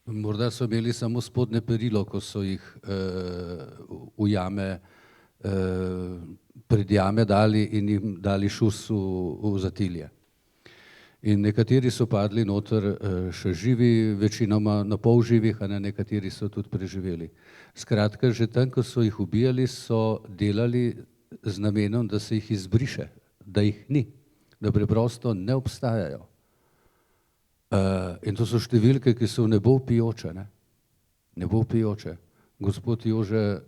Morda so imeli samo spodnje perilo, ko so jih v jame, pred jame dali in jim dali šus v zatilje. In nekateri so padli noter še živi, večinoma na pol živih, a ne, nekateri so tudi preživeli. Skratka, že tam, ko so jih ubijali, so delali z namenom, da se jih izbriše, da jih ni, da preprosto ne obstajajo. In to so številke, ki so v nebo vpijoče, ne? Nebo vpijoče. Gospod Jože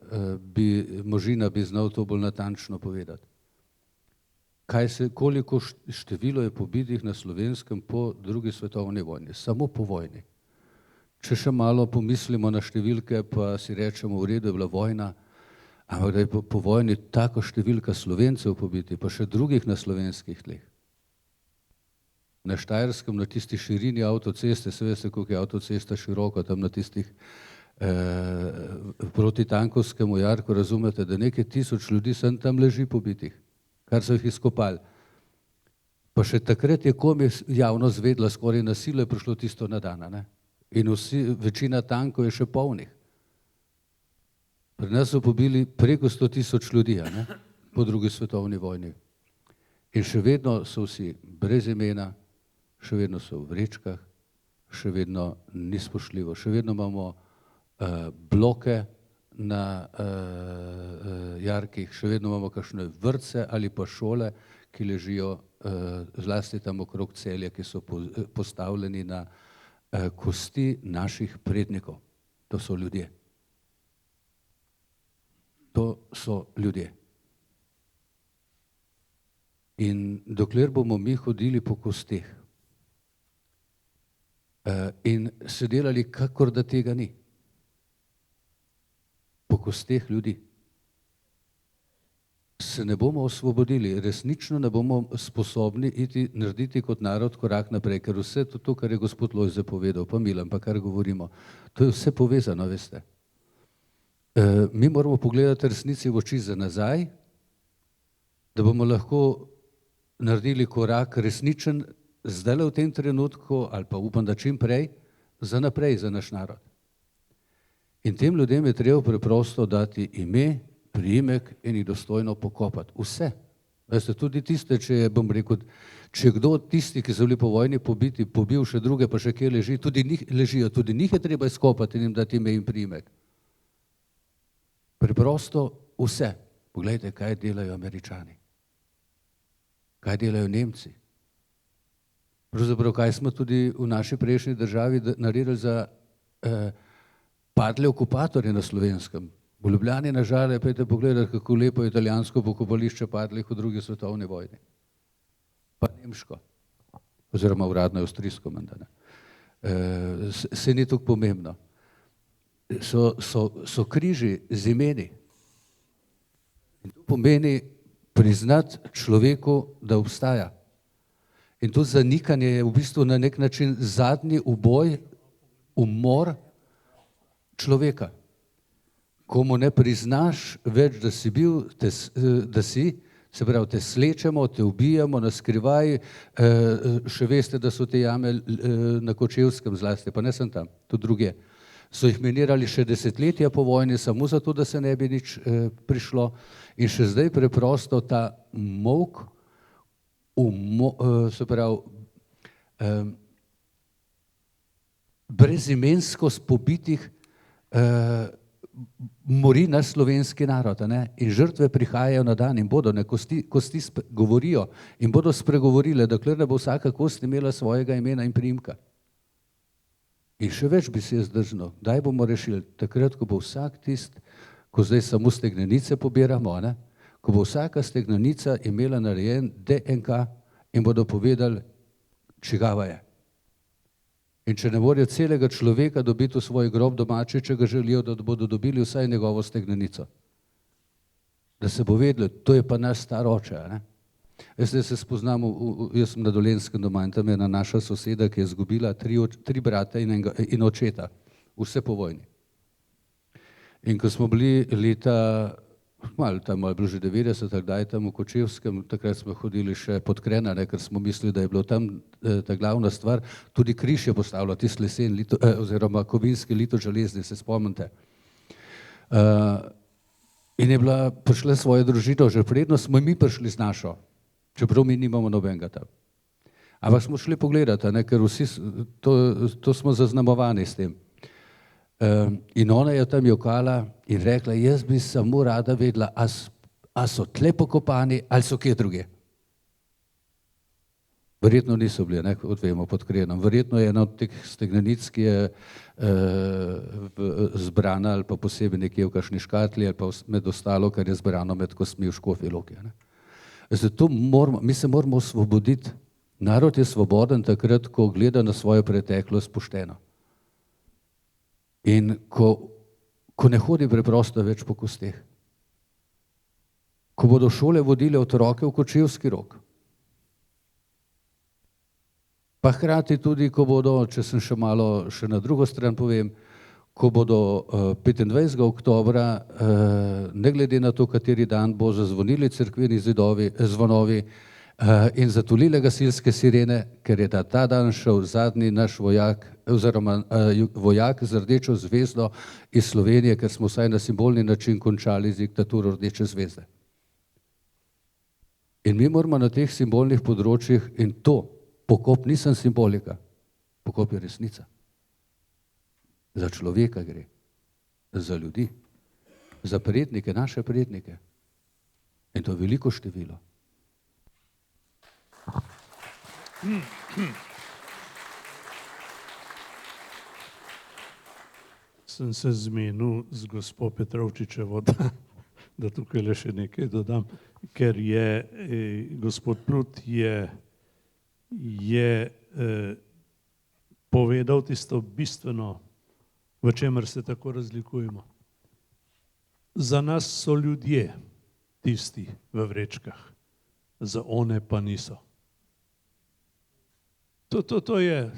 Možina bi znal to bolj natančno povedati. Koliko število je pobitih na Slovenskem po drugi svetovni vojni, samo po vojni. Če še malo pomislimo na številke, pa si rečemo, v redu je bila vojna, ampak da je po vojni tako številka Slovencev pobiti, pa še drugih na slovenskih tleh. Na Štajerskem, na tisti širini avtoceste, se veste, koliko je avtocesta široka, tam na tistih proti Tankovskemu jarku, razumete, da nekaj tisoč ljudi sem tam leži pobitih, kar so jih izkopali. Pa še takrat je komi javno zvedla, skoraj na silo je prišlo tisto na dan, ne? In večina tankov je še polnih. Pri nas so pobili preko 100.000 ljudi, ne? Po drugi svetovni vojni. In še vedno so vsi brez imena, še vedno so v vrečkah, še vedno ni spoštljivo, še vedno imamo bloke na jarkih, še vedno imamo kakšne vrtce ali pa šole, ki ležijo zlasti tam okrog Celja, ki so postavljeni na kosti naših prednikov. To so ljudje. To so ljudje. In dokler bomo mi hodili po kosteh in se delali, kakor da tega ni, po kosteh ljudi, se ne bomo osvobodili, resnično ne bomo sposobni narediti kot narod korak naprej, ker vse to, kar je gospod Lojze povedal, pa Milan, pa kar govorimo, to je vse povezano, veste. Mi moramo pogledati resnici v oči za nazaj, da bomo lahko naredili korak resničen zdaj v tem trenutku, ali pa upam, da čim prej, za naprej, za naš narod. In tem ljudem je treba preprosto dati ime, priimek in jih dostojno pokopati. Vse. Veste, tudi tiste, če bom rekel, če kdo od tistih, ki so bili po vojni pobiti, pobil še druge, pa še kje ležijo, tudi njih je treba izkopati in jim dati ime in priimek. Preprosto vse. Poglejte, kaj delajo Američani. Kaj delajo Nemci. Pravzaprav, kaj smo tudi v naši prejšnji državi naredili za padle okupatorje na Slovenskem. V Ljubljani na Žale, pojdite pogledati, kako lepo je italijansko pokopališče padlih v drugi svetovni vojni. Pa nemško. Oziroma uradno avstrijsko menda. Se ni tako pomembno. So križi z imeni. In to pomeni priznati človeku, da obstaja. In to zanikanje je v bistvu na nek način zadnji uboj, umor človeka. Ko mu ne priznaš več, da si bil, se pravi, te slečemo, te ubijamo na skrivaj, še veste, da so te jame na Kočevskem zlasti, pa ne sem tam, tudi druge. So jih minirali še desetletja po vojni, samo zato, da se ne bi nič prišlo. In še zdaj preprosto ta molk, se pravi, brezimenskost pobitih mori naš slovenski narod, ne? In žrtve prihajajo na dan in bodo, kosti govorijo in bodo spregovorile, dokler ne bo vsaka kost imela svojega imena in priimka. In še več bi se jaz drznil, daj bomo rešili, takrat, ko bo vsak ko zdaj samo stegnenice pobiramo, ne? Ko bo vsaka stegnenica imela narejen DNK in bodo povedali, čigava je. In če ne morajo celega človeka dobiti v svoj grob domači, če ga želijo, da bodo dobili vsaj njegovo stegnenico. Da se bo vedelo, to je pa naš star oče. Jaz se spoznam, jaz sem na Dolenjskem doma in tam je ena naša soseda, ki je izgubila tri brate in očeta, vse po vojni. In ko smo bili leta, malo je bilo že 90, kdaj tam v Kočevskem, takrat smo hodili še pod Krenane, ker smo mislili, da je bilo tam ta glavna stvar, tudi križ je postavljal, tisti lesen, oziroma kovinski lito železni, se spomnite. In je prišla svoja družina, že predno smo mi prišli z našo, čeprav mi nimamo nobenega tam. Ampak smo šli pogledati, a ne, ker vsi to smo zaznamovani s tem. In ona je tam jokala in rekla, jaz bi samo rada vedela, a so tle pokopani ali so kje druge. Verjetno niso bili, ne, kot vemo, pod Krenom. Verjetno je ena od teh stegnenic, ki je zbrana ali pa posebej nekje v kakšni škatli ali pa med ostalo, kar je zbrano med kostmi v Škofji Loki. Zato mi se moramo osvoboditi. Narod je svoboden takrat, ko gleda na svojo preteklost pošteno. In ko ne hodi preprosto več po kosteh. Ko bodo šole vodile otroke v kočevski rok. Pa hkrati tudi, ko bodo, če sem še malo še na drugo stran povem, ko bodo 25. oktobra, ne glede na to, kateri dan bo zazvonili cerkveni zvonovi in zatulile gasilske sirene, ker je ta dan šel zadnji naš vojak, oziroma vojak z rdečo zvezdo iz Slovenije, ker smo vsaj na simbolni način končali z diktaturo rdeče zvezde. In mi moramo na teh simbolnih področjih, in to, pokop nisem simbolika, pokop je resnica. Za človeka gre, za ljudi, za prednike, naše prednike. In to je veliko število. Sem se zmenil z gospo Petrovčičevo, da tukaj le še nekaj dodam, ker je gospod Plut je povedal tisto bistveno, v čemer se tako razlikujemo. Za nas so ljudje tisti v vrečkah, za one pa niso. To je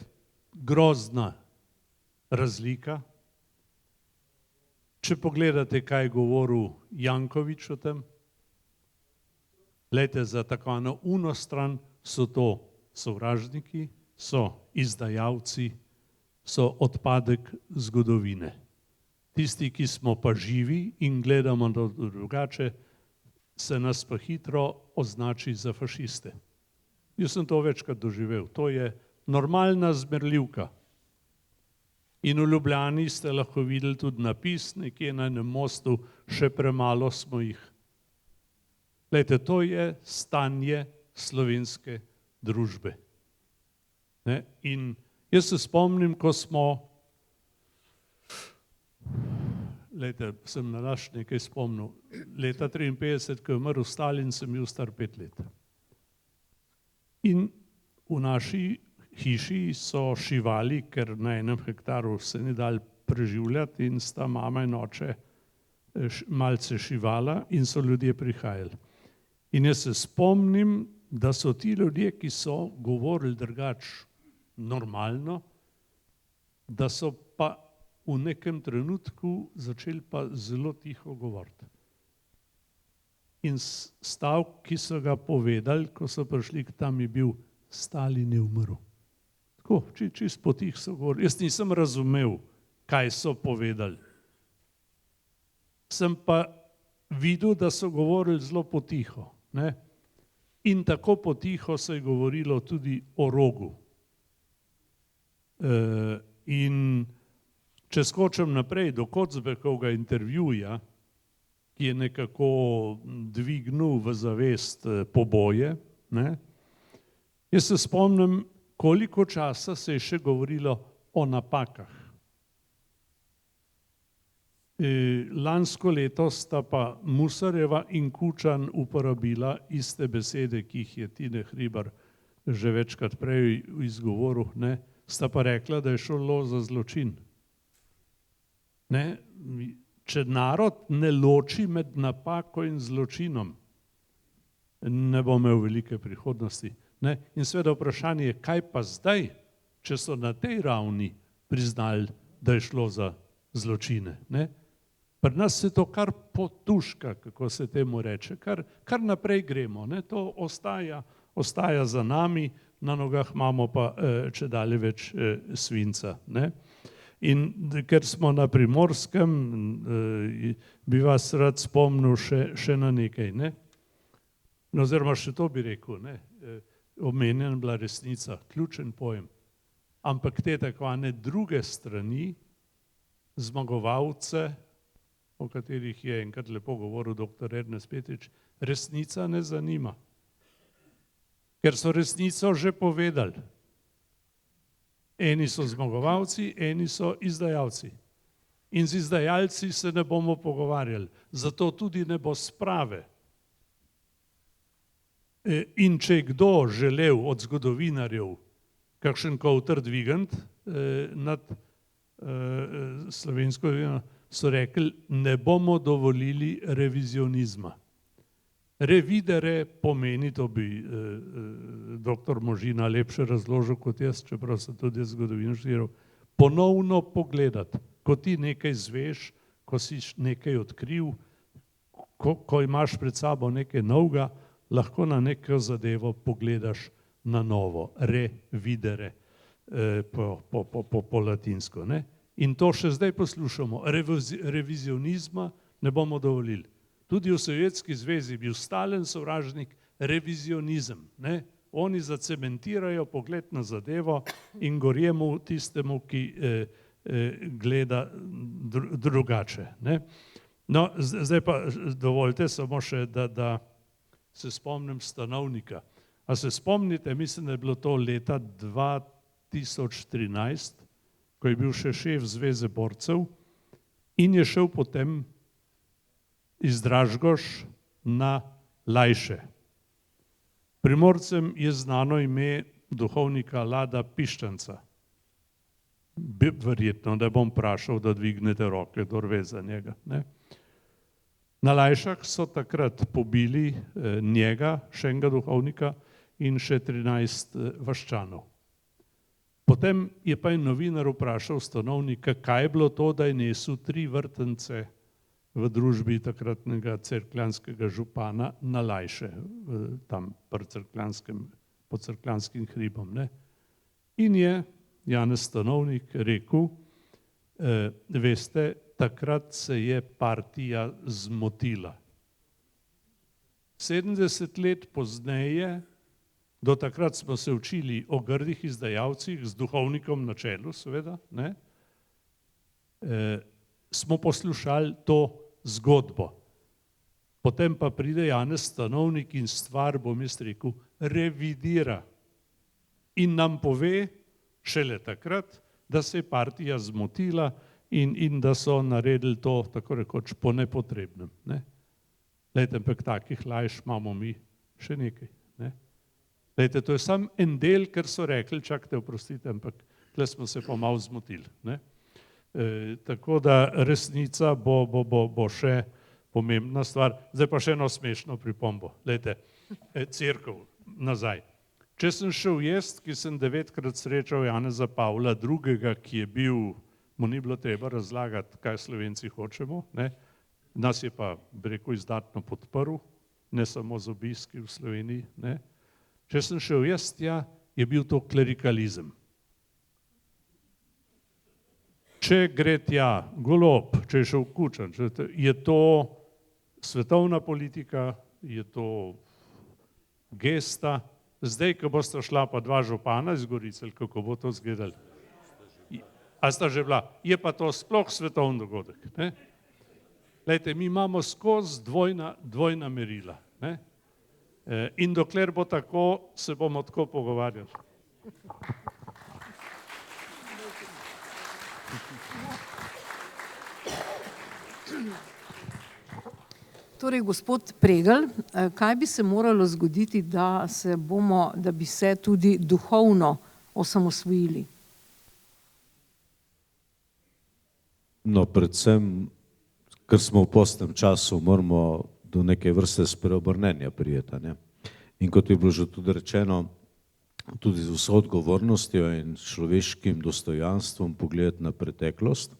grozna razlika. Če pogledate, kaj je govoril Janković o tem, glejte, za tako na uno stran so to sovražniki, so izdajalci, so odpadek zgodovine. Tisti, ki smo pa živi in gledamo drugače, se nas pa hitro označi za fašiste. Jaz sem to večkrat doživel. To je normalna zmerljivka. In v Ljubljani ste lahko videli tudi napis, nekje na enem mostu, še premalo smo jih. Glejte, to je stanje slovenske družbe. In jaz se spomnim, ko smo, glejte, sem na naš nekaj spomnil, leta 1953, ko je umrl Stalin, sem bil star 5 let. In v naši hiši so šivali, ker na 1 hektaru se ni dal preživljati in sta mama in oče malce šivala in so ljudje prihajali. In jaz se spomnim, da so ti ljudje, ki so govorili drugače normalno, da so pa v nekem trenutku začeli pa zelo tiho govoriti. In stavek, ki so ga povedali, ko so prišli k tam, je bil: Stalin je umrl. Tako, čist potih so govorili. Jaz nisem razumel, kaj so povedali. Sem pa videl, da so govorili zelo potiho. In tako potiho se je govorilo tudi o Rogu. In če skočim naprej do Kocbekovega intervjuja, ki je nekako dvignil v zavest poboje, jaz se spomnim, koliko časa se je še govorilo o napakah. Lansko leto sta pa Musarjeva in Kučan uporabila iste besede, ki jih je Tine Hribar že večkrat prej izgovoril, sta pa rekla, da je šlo za zločin. Če narod ne loči med napako in zločinom, ne bo imel velike prihodnosti. In seveda vprašanje je, kaj pa zdaj, če so na tej ravni priznali, da je šlo za zločine. Pri nas se to kar potuška, kako se temu reče, kar naprej gremo. To ostaja za nami, na nogah imamo pa čedalje več svinca. In ker smo na Primorskem, bi vas rad spomnil še na nekaj. Oziroma še to bi rekel. omenjena bila resnica, ključen pojem. Ampak te takvane druge strani, zmagovalce, o katerih je enkrat lepo govoril dr. Ernest Petrič, resnica ne zanima. Ker so resnico že povedali. Eni so zmagovalci, eni so izdajalci. In z izdajalci se ne bomo pogovarjali, zato tudi ne bo sprave. In če je kdo želel od zgodovinarjev kakšen kovter dvigant nad slovensko zgodovino, so rekli, ne bomo dovolili revizionizma. Revidere pomeni, to bi doktor Možina lepše razložil kot jaz, čeprav sem tudi zgodovino študiral, ponovno pogledati. Ko ti nekaj zveš, ko si nekaj odkril, ko imaš pred sabo nekaj novega, lahko na neko zadevo pogledaš na novo, revidere po latinsko. Ne? In to še zdaj poslušamo. Revizionizma ne bomo dovolili. Tudi v Sovjetski zvezi bil stalen sovražnik revizionizem. Ne? Oni zacementirajo pogled na zadevo in gorjemu tistemu, ki gleda drugače. Ne? No, zdaj pa dovolite samo še, da se spomnim Stanovnika. A se spomnite, mislim, da je bilo to leta 2013, ko je bil še šef Zveze borcev in je šel potem iz Dražgoš na Lajše. Primorcem je znano ime duhovnika Lada Piščanca. Verjetno, da bom vprašal, da dvignete roke, kdor ve za njega. Ne? Na Lajšah so takrat pobili njega, še enega duhovnika in še 13 vaščanov. Potem je pa en novinar vprašal Stanovnika, kaj je bilo to, da je nesel 3 vrtence v družbi takratnega cerkljanskega župana na Lajše, tam pod Cerkljanskim hribom. Ne? In je Janez Stanovnik rekel, veste, takrat se je partija zmotila. 70 let pozneje, do takrat smo se učili o grdih izdajalcih, z duhovnikom na čelu, seveda, ne? Smo poslušali to zgodbo. Potem pa pride Janez Stanovnik in stvar, bom jaz rekel, revidira. In nam pove šele takrat, da se je partija zmotila in da so naredili to, tako rekoč, po nepotrebnem. Ne? Lejte, ampak takih lajš imamo mi še nekaj. Ne? Lejte, to je samo en del, ker so rekli, čakajte, oprostite, ampak tle smo se pa malo zmotili. Ne? Tako da resnica bo še pomembna stvar. Zdaj pa še eno smešno pripombo. Lejte, cerkev nazaj. Če sem šel jaz, ki sem 9-krat srečal Janeza Pavla II., ki je bil, mu ni bilo treba razlagati, kaj Slovenci hočemo, ne? Nas je pa, bi rekel, izdatno podprl, ne samo z obiski v Sloveniji. Ne? Če sem šel jaz tja, je bil to klerikalizem. Če gre tja Golob, če je šel Kučan, je to svetovna politika, je to gesta. Zdaj, ko bosta šla pa 2 župana iz Gorice, kako bo to izgledalo? A sta že bila? Je pa to sploh svetovni dogodek. Ne? Lejte, mi imamo skozi dvojna merila. Ne? In dokler bo tako, se bomo tako pogovarjali. Torej, gospod Pregl, kaj bi se moralo zgoditi, da bi se tudi duhovno osamosvojili? No, predvsem, ker smo v postnem času, moramo do neke vrste spreobrnenja prijeti. Ne? In kot je bilo že tudi rečeno, tudi z vso odgovornostjo in človeškim dostojanstvom pogledati na preteklost,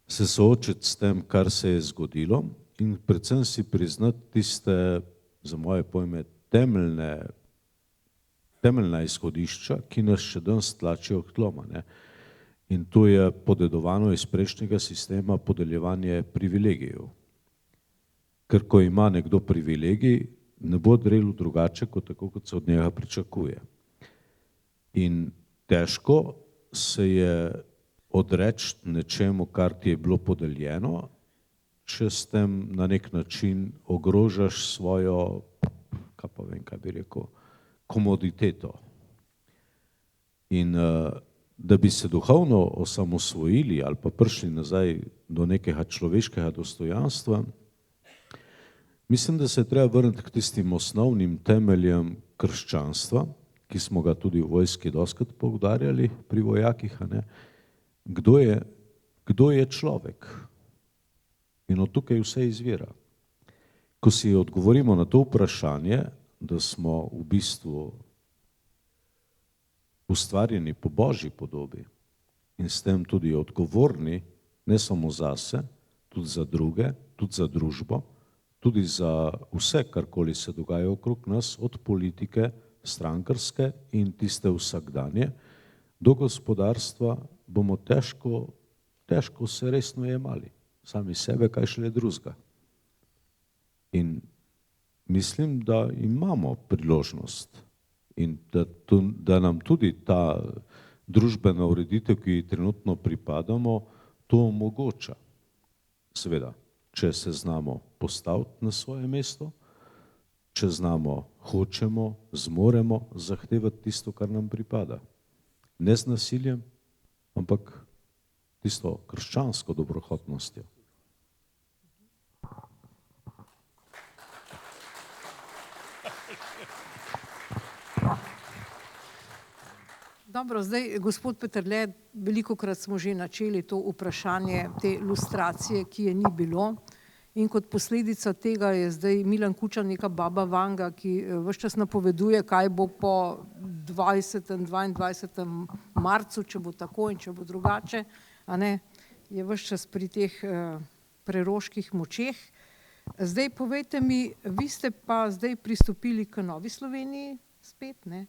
se soočiti s tem, kar se je zgodilo in predvsem si priznati tiste, za moje pojme, temeljna izhodišča, ki nas še danes tlačijo k tlom. In to je podedovano iz prejšnjega sistema podeljevanje privilegijev. Ker ko ima nekdo privilegij, ne bo delal drugače, kot tako, kot se od njega pričakuje. In težko se je odreči nečemu, kar ti je bilo podeljeno, če s tem na nek način ogrožaš svojo, kaj pa vem, kaj bi rekel, komoditeto. In da bi se duhovno osamosvojili ali pa prišli nazaj do nekega človeškega dostojanstva, mislim, da se je treba vrniti k tistim osnovnim temeljem krščanstva, ki smo ga tudi v vojski dostikrat poudarjali pri vojakih, a ne? Kdo je človek? In od tukaj vse izvira. Ko si odgovorimo na to vprašanje, da smo v bistvu ustvarjeni po Božji podobi in s tem tudi odgovorni ne samo zase, tudi za druge, tudi za družbo, tudi za vse, karkoli se dogaja okrog nas, od politike, strankarske in tiste vsakdanje, do gospodarstva, bomo težko se resno jemali. Sami sebe, kaj šele drugega. In mislim, da imamo priložnost in da nam tudi ta družbena ureditev, ki ji trenutno pripadamo, to omogoča. Seveda, če se znamo postaviti na svoje mesto, če znamo, hočemo, zmoremo zahtevati tisto, kar nam pripada. Ne z nasiljem, ampak tisto krščansko dobrohotnostjo. Dobro, zdaj, gospod Peterle, velikokrat smo že načeli to vprašanje te lustracije, ki je ni bilo. In kot posledica tega je zdaj Milan Kučan neka baba Vanga, ki ves čas napoveduje, kaj bo po 22. marcu, če bo tako in če bo drugače, a ne, je ves čas pri teh preroških močeh. Zdaj povejte mi, vi ste pa zdaj pristopili k Novi Sloveniji spet, ne?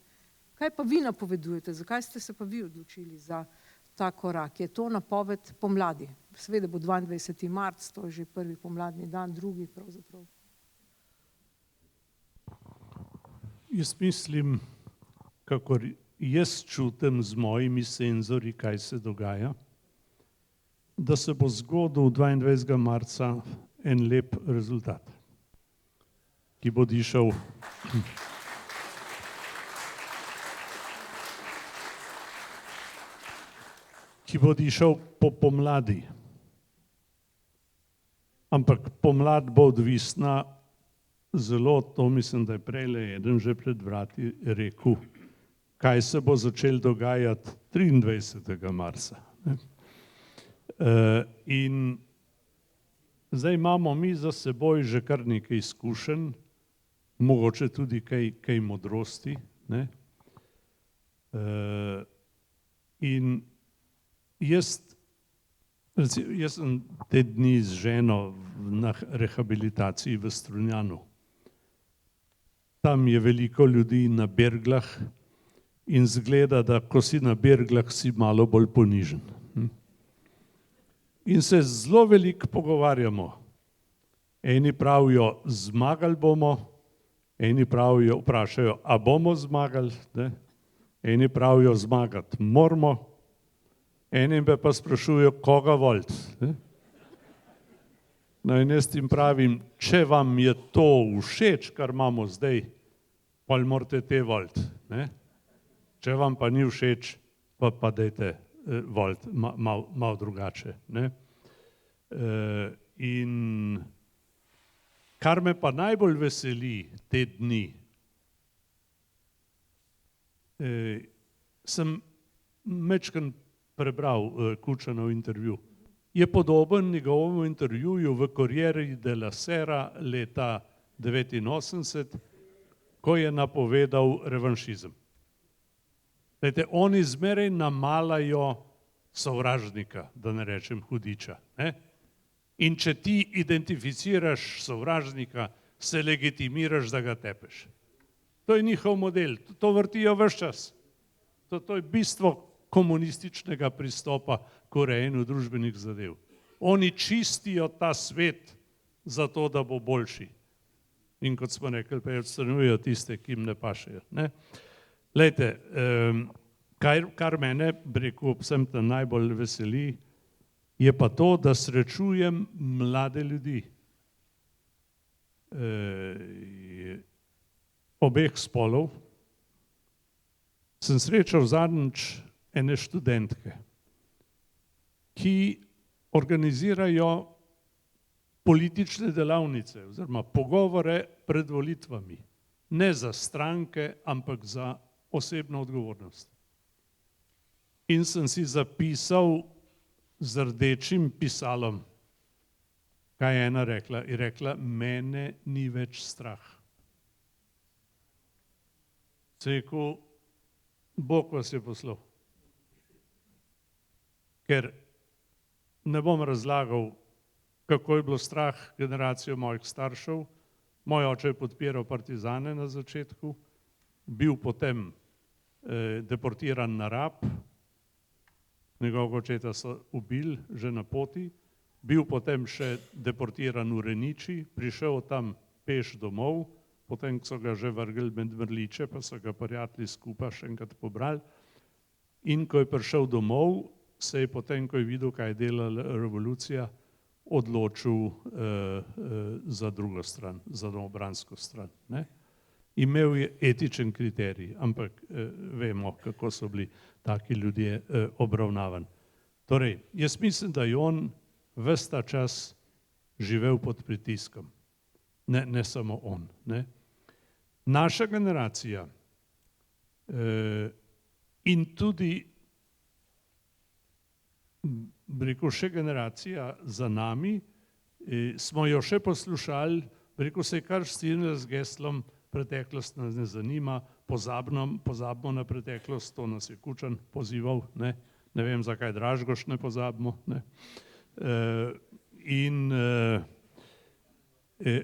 Kaj pa vi napovedujete? Zakaj ste se pa vi odločili za ta korak? Je to napoved pomladi? Seveda bo 22. marc, to je že prvi pomladni dan, drugi pravzaprav. Jaz mislim, kakor jaz čutim z mojimi senzori, kaj se dogaja, da se bo zgodil 22. marca en lep rezultat, ki bo dišal po pomladi. Ampak pomlad bo odvisna zelo, to mislim, da je prejle eden že pred vrati rekel, kaj se bo začel dogajati 23. marca. In zdaj imamo mi za seboj že kar nekaj izkušenj, mogoče tudi kaj modrosti, ne? In jaz sem te dni z ženo na rehabilitaciji v Strunjanu. Tam je veliko ljudi na berglah in zgleda, da ko si na berglah, si malo bolj ponižen. In se zelo veliko pogovarjamo. Eni pravijo, zmagali bomo, eni pravijo, vprašajo, a bomo zmagali, ne? Eni pravijo, zmagati moramo, eni pa sprašujejo, koga voliti. No in jaz jim pravim, če vam je to všeč, kar imamo zdaj, pol morate te voliti. Če vam pa ni všeč, pa dajte voliti malo drugače. Ne? In kar me pa najbolj veseli te dni, sem majčkeno prebral Kučanov intervju. Je podoben njegovemu intervjuju v Corriere della Sera leta 1989, ko je napovedal revanšizem. Dajte, oni zmeraj namalajo sovražnika, da ne rečem hudiča. Ne? In če ti identificiraš sovražnika, se legitimiraš, da ga tepeš. To je njihov model, to vrtijo ves čas. To je bistvo komunističnega pristopa k urejanju družbenih zadev. Oni čistijo ta svet zato, da bo boljši. In kot smo rekli, pa odstranjujejo tiste, ki jim ne pašejo. Ne? Lejte, kar mene, bi rekel, ob vsem tem najbolj veseli, je pa to, da srečujem mlade ljudi. Obeh spolov. Sem srečal zadnjič ene študentke, ki organizirajo politične delavnice oziroma pogovore pred volitvami. Ne za stranke, ampak za osebno odgovornost. In sem si zapisal z rdečim pisalom, kaj je ena rekla. Je rekla, mene ni več strah. Se je rekel, Bog vas je poslal. Ker ne bom razlagal, kako je bilo strah generacijo mojih staršev. Moj oče je podpiral partizane na začetku, bil potem deportiran na Rab, njegovega očeta so ubili že na poti, bil potem še deportiran v Reniči, prišel tam peš domov, potem so ga že vrgli med mrliče, pa so ga prijatelji skupaj še enkrat pobrali. In ko je prišel domov, se je potem, ko je videl, kaj je delala revolucija, odločil za drugo stran, za domobransko stran. Ne? Imel je etičen kriterij, ampak vemo, kako so bili taki ljudje obravnavani. Torej, jaz mislim, da je on ves ta čas živel pod pritiskom. Ne samo on. Ne? Naša generacija in tudi, bi rekel, še generacija za nami, smo jo še poslušali, bi rekel, se je kar strinjali z geslom, preteklost nas ne zanima, pozabimo na preteklost, to nas je Kučan pozival, ne vem, zakaj Dražgoš ne pozabimo. Ne. In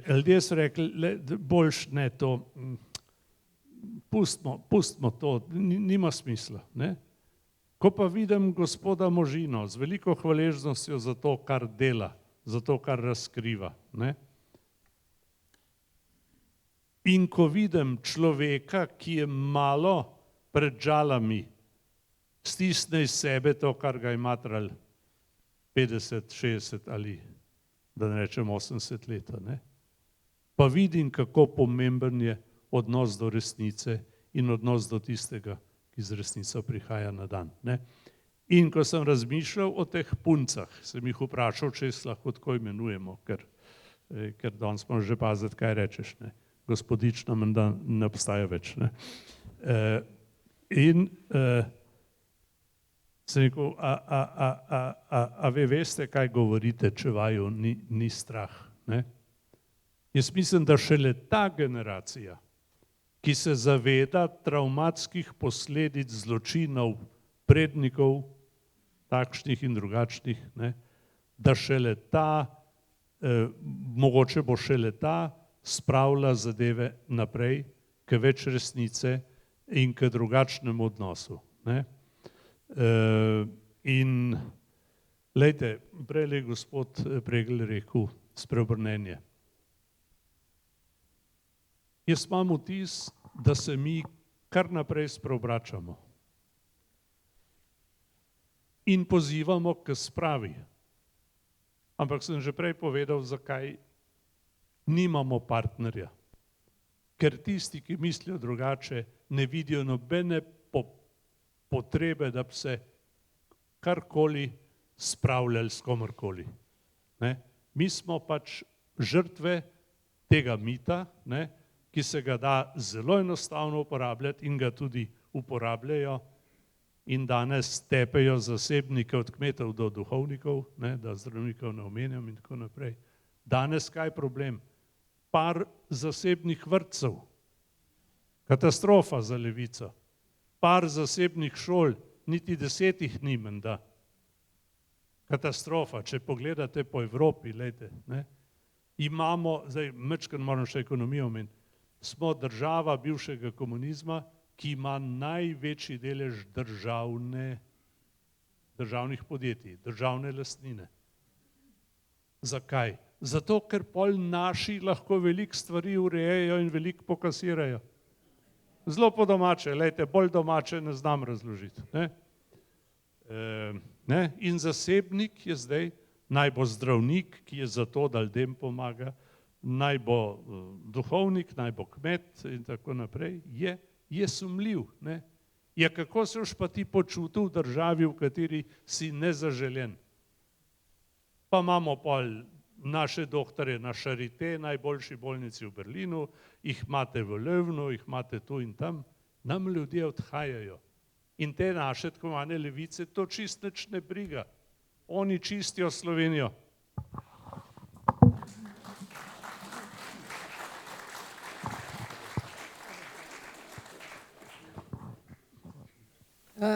ljudje so rekli, boljš ne to, pustimo to, nima smisla. Ne. Ko pa vidim gospoda Možino z veliko hvaležnostjo za to, kar dela, za to, kar razkriva, ne. In ko vidim človeka, ki je malo pred žalami, stisne iz sebe to, kar ga je matral 50, 60 ali da ne rečem 80 let, ne? Pa vidim, kako pomemben je odnos do resnice in odnos do tistega, ki z resnico prihaja na dan. Ne? In ko sem razmišljal o teh puncah, sem jih vprašal, če jih lahko tako imenujemo, ker danes smo že paziti, kaj rečeš. Ne? Gospodična menda ne obstaja več. Ne? In sem rekel, a vi veste, kaj govorite, če vaju ni strah? Ne? Jaz mislim, da šele ta generacija, ki se zaveda travmatskih posledic zločinov prednikov, takšnih in drugačnih, ne, da šele ta, mogoče bo šele ta spravila zadeve naprej k več resnice in k drugačnemu odnosu. Ne. In glejte, prej je gospod Pregl rekel spreobrnenje. Jaz imam vtis, da se mi kar naprej spreobračamo in pozivamo k spravi. Ampak sem že prej povedal, zakaj nimamo partnerja. Ker tisti, ki mislijo drugače, ne vidijo nobene potrebe, da bi se karkoli spravljali s komorkoli. Ne? Mi smo pač žrtve tega mita, ne? Ki se ga da zelo enostavno uporabljati in ga tudi uporabljajo in danes tepejo zasebnike od kmetov do duhovnikov, ne, da zdravnikov ne omenjam in tako naprej. Danes kaj je problem? Par zasebnih vrtcev, katastrofa za levico, par zasebnih šol, niti 10 ni menda. Katastrofa, če pogledate po Evropi, lejte, ne. Imamo, zdaj mečkeno moram še ekonomijo omeniti, smo država bivšega komunizma, ki ima največji delež državnih podjetij, državne lastnine. Zakaj? Zato, ker pol naši lahko veliko stvari urejajo in veliko pokasirajo. Zelo po domače, lejte, bolj domače ne znam razložiti. In zasebnik je zdaj, naj bo zdravnik, ki je zato, da ljudem pomaga, naj bo duhovnik, naj bo kmet in tako naprej, je sumljiv. Ja, kako se boš pa ti počutil v državi, v kateri si nezaželen? Pa imamo pol naše doktorje na Charité, najboljši bolnici v Berlinu, jih imate v Lövnu, jih imate tu in tam, nam ljudje odhajajo. In te naše tako imenovane levice to čist nič ne briga. Oni čistijo Slovenijo.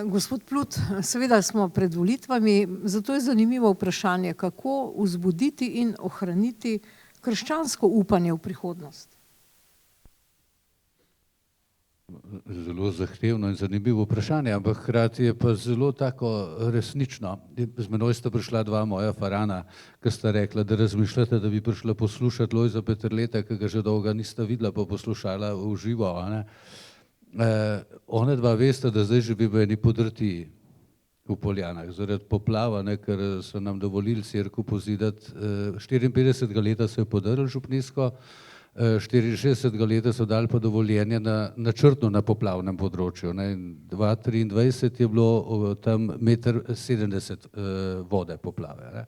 Gospod Plut, seveda smo pred volitvami, zato je zanimivo vprašanje, kako vzbuditi in ohraniti krščansko upanje v prihodnost. Zelo zahtevno in zanimivo vprašanje, ampak hkrati je pa zelo tako resnično. Z menoj sta prišla dva moja farana, ki sta rekla, da razmišljate, da bi prišla poslušati Lojza Peterleta, ki ga že dolgo nista videla, pa poslušala v živo. One dva veste, da zdaj živi v eni podrtiji v Poljanah, zaradi poplava, ker so nam dovolili cerkev pozidati. 54. leta se je podrl župnijsko, 64. leta so dali pa dovoljenje načrtno na poplavnem področju. 2023 je bilo tam 1,70 m vode poplave.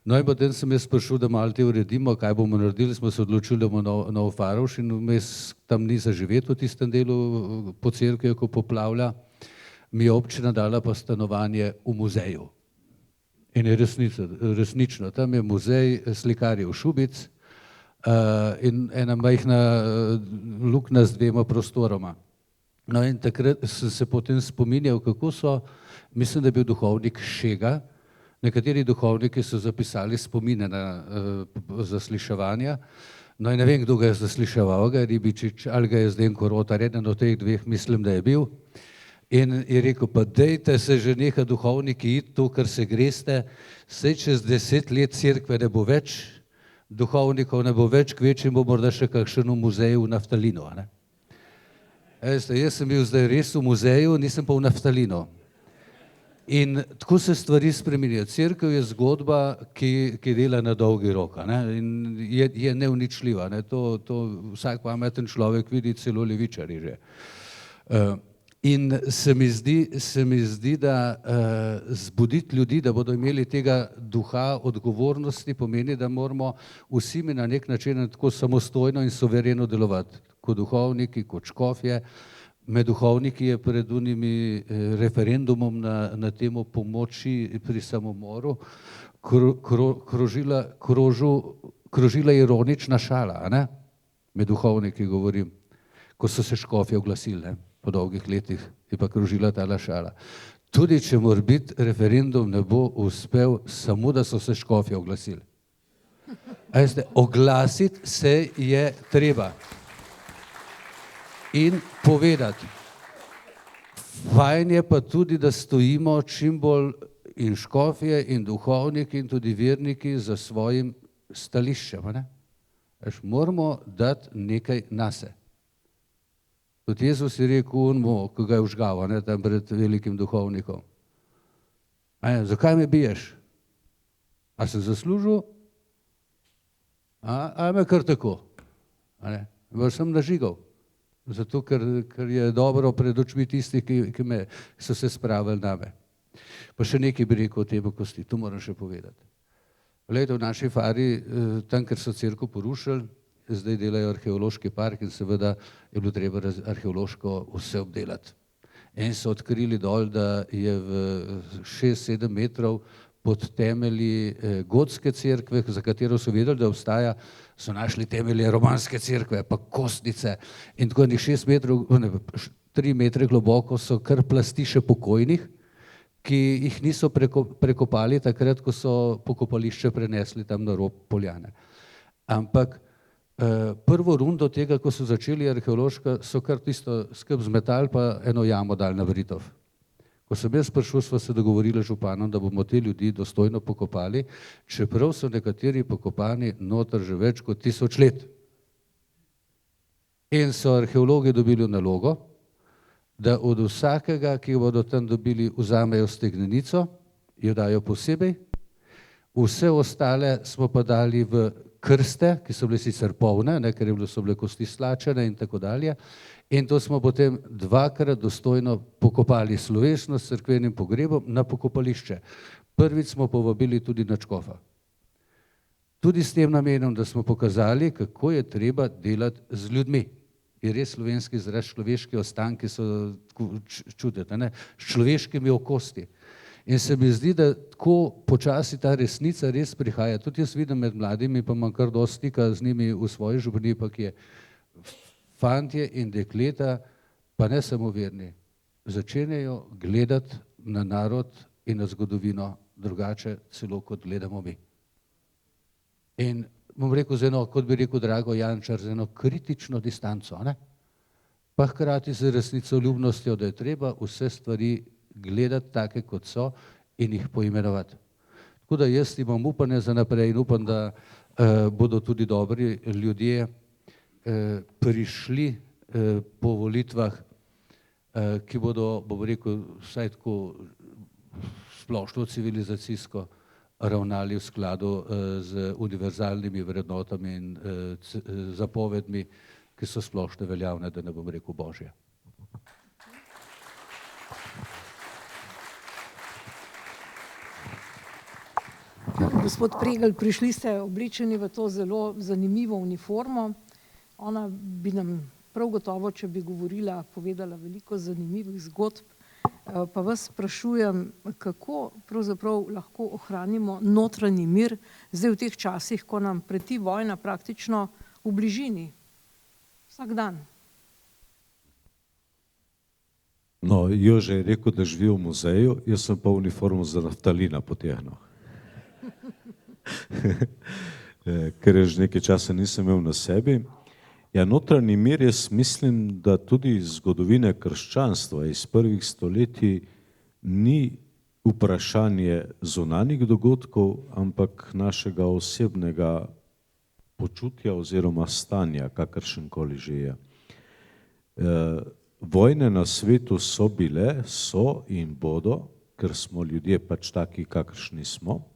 No in potem sem jaz prišel, da malo te uredimo, kaj bomo naredili, smo se odločili, da bomo nov Faroš in vmes tam ni za živeti v tistem delu po cerkvi, ko poplavlja. Mi je občina dala pa stanovanje v muzeju. In je resnično, tam je muzej slikarjev Šubic in ena majhna luknja z dvema prostoroma. No in takrat sem se potem spominjal, kako so, mislim, da je bil duhovnik Šega. Nekateri duhovniki so zapisali spomine na zasliševanja. No in ne vem, kdo ga je zasliševal, ga je Ribičič ali ga je Zdenko Rotar, eden od teh dveh mislim, da je bil. In je rekel, pa dejte se že nekaj duhovniki iti to, kar se greste, saj čez 10 let cerkve ne bo več, duhovnikov ne bo več, kvečjem bo morda še kakšen v muzeju v Naftalinu. Jaz sem bil zdaj res v muzeju, nisem pa v Naftalinu. In tako se stvari spremenijo. Cerkev je zgodba, ki dela na dolgi rok in je neuničljiva. To vsak pameten človek vidi, celo levičarji že. In se mi zdi, da zbuditi ljudi, da bodo imeli tega duha odgovornosti, pomeni, da moramo vsi mi na nek način tako samostojno in suvereno delovati, kot duhovniki, kot škofje. Med duhovniki je pred unimi referendumom na temo pomoči pri samomoru krožila ironična šala, med duhovniki govorim, ko so se škofje oglasili, po dolgih letih je pa krožila ta šala. Tudi če morebiti referendum ne bo uspel, samo da so se škofje oglasili. Oglasiti se je treba. In povedati. Fajn je pa tudi, da stojimo čim bolj in škofje in duhovniki in tudi verniki za svojim stališčem. Moramo dati nekaj nase. Tudi Jezus je rekel, ko ga je vžgal, tam pred velikim duhovnikom. Zakaj me biješ? A sem zaslužil? A me kar tako? Bolj sem nažigal. Zato, ker je dobro pred očmi tistih, ki so se spravili name. Pa še nekaj bi rekel o tem, Kosti, to moram še povedati. Glejte, v naši fari, tam, ker so cerkev porušili, zdaj delajo arheološki park in seveda je bilo treba arheološko vse obdelati. In so odkrili dol, da je v 6-7 metrov pod temelji gotske cerkve, za katero so vedeli, da obstaja, so našli temelje romanske cerkve, pa kostnice. In tako 6 metrov, 3 metre globoko so kar plasti še pokojnih, ki jih niso prekopali takrat, ko so pokopališče prenesli tam na rob Poljane. Ampak prvo rundo tega, ko so začeli arheološka, so kar tisto skrb zmetali, pa eno jamo dali na Britov. Ko sem jaz prišel, sva se dogovorila z županom, da bomo te ljudi dostojno pokopali, čeprav so nekateri pokopani noter že več kot 1000 let. In so arheologi dobili nalogo, da od vsakega, ki ga bodo tam dobili, vzamejo stegnenico, jo dajo posebej, vse ostale smo pa dali v krste, ki so bile sicer polne, ker so bile kosti slačene in tako dalje. In to smo potem 2-krat dostojno pokopali slovesno s cerkvenim pogrebom na pokopališče. Prvič smo povabili tudi nadškofa. Tudi s tem namenom, da smo pokazali, kako je treba delati z ljudmi. Je res slovenski izraz, človeški ostanki so, čutite, ne, s človeškimi okosti. In se mi zdi, da tako počasi ta resnica res prihaja. Tudi jaz vidim med mladimi, pa imam kar dosti stika z njimi v svoji županiji, pa je fantje in dekleta, pa ne samo verni, začenjajo gledati na narod in na zgodovino drugače celo kot gledamo mi. In bom rekel z eno, kot bi rekel Drago Jančar, z eno kritično distanco, ne? Pa hkrati z resnicoljubnostjo, da je treba vse stvari gledati take, kot so in jih poimenovati. Tako da jaz imam upanje za naprej in upam, da bodo tudi dobri ljudje prišli po volitvah, ki bodo, bom rekel, vsaj tako splošno civilizacijsko ravnali v skladu z univerzalnimi vrednotami in zapovedmi, ki so splošno veljavne, da ne bom rekel božje. Gospod Pregl, prišli ste oblečeni v to zelo zanimivo uniformo. Ona bi nam prav gotovo, če bi govorila, povedala veliko zanimivih zgodb. Pa vas sprašujem, kako pravzaprav lahko ohranimo notranji mir zdaj v teh časih, ko nam preti vojna praktično v bližini, vsak dan. No, Jože je rekel, da živi v muzeju, jaz sem pa uniformo za naftalina potegnil. Ker je že nekaj časa nisem imel na sebi. Ja, notranji mir, jaz mislim, da tudi iz zgodovine krščanstva iz prvih stoletij ni vprašanje zunanjih dogodkov, ampak našega osebnega počutja oziroma stanja, kakršenkoli že je. Vojne na svetu so bile, so in bodo, ker smo ljudje pač taki, kakršni smo,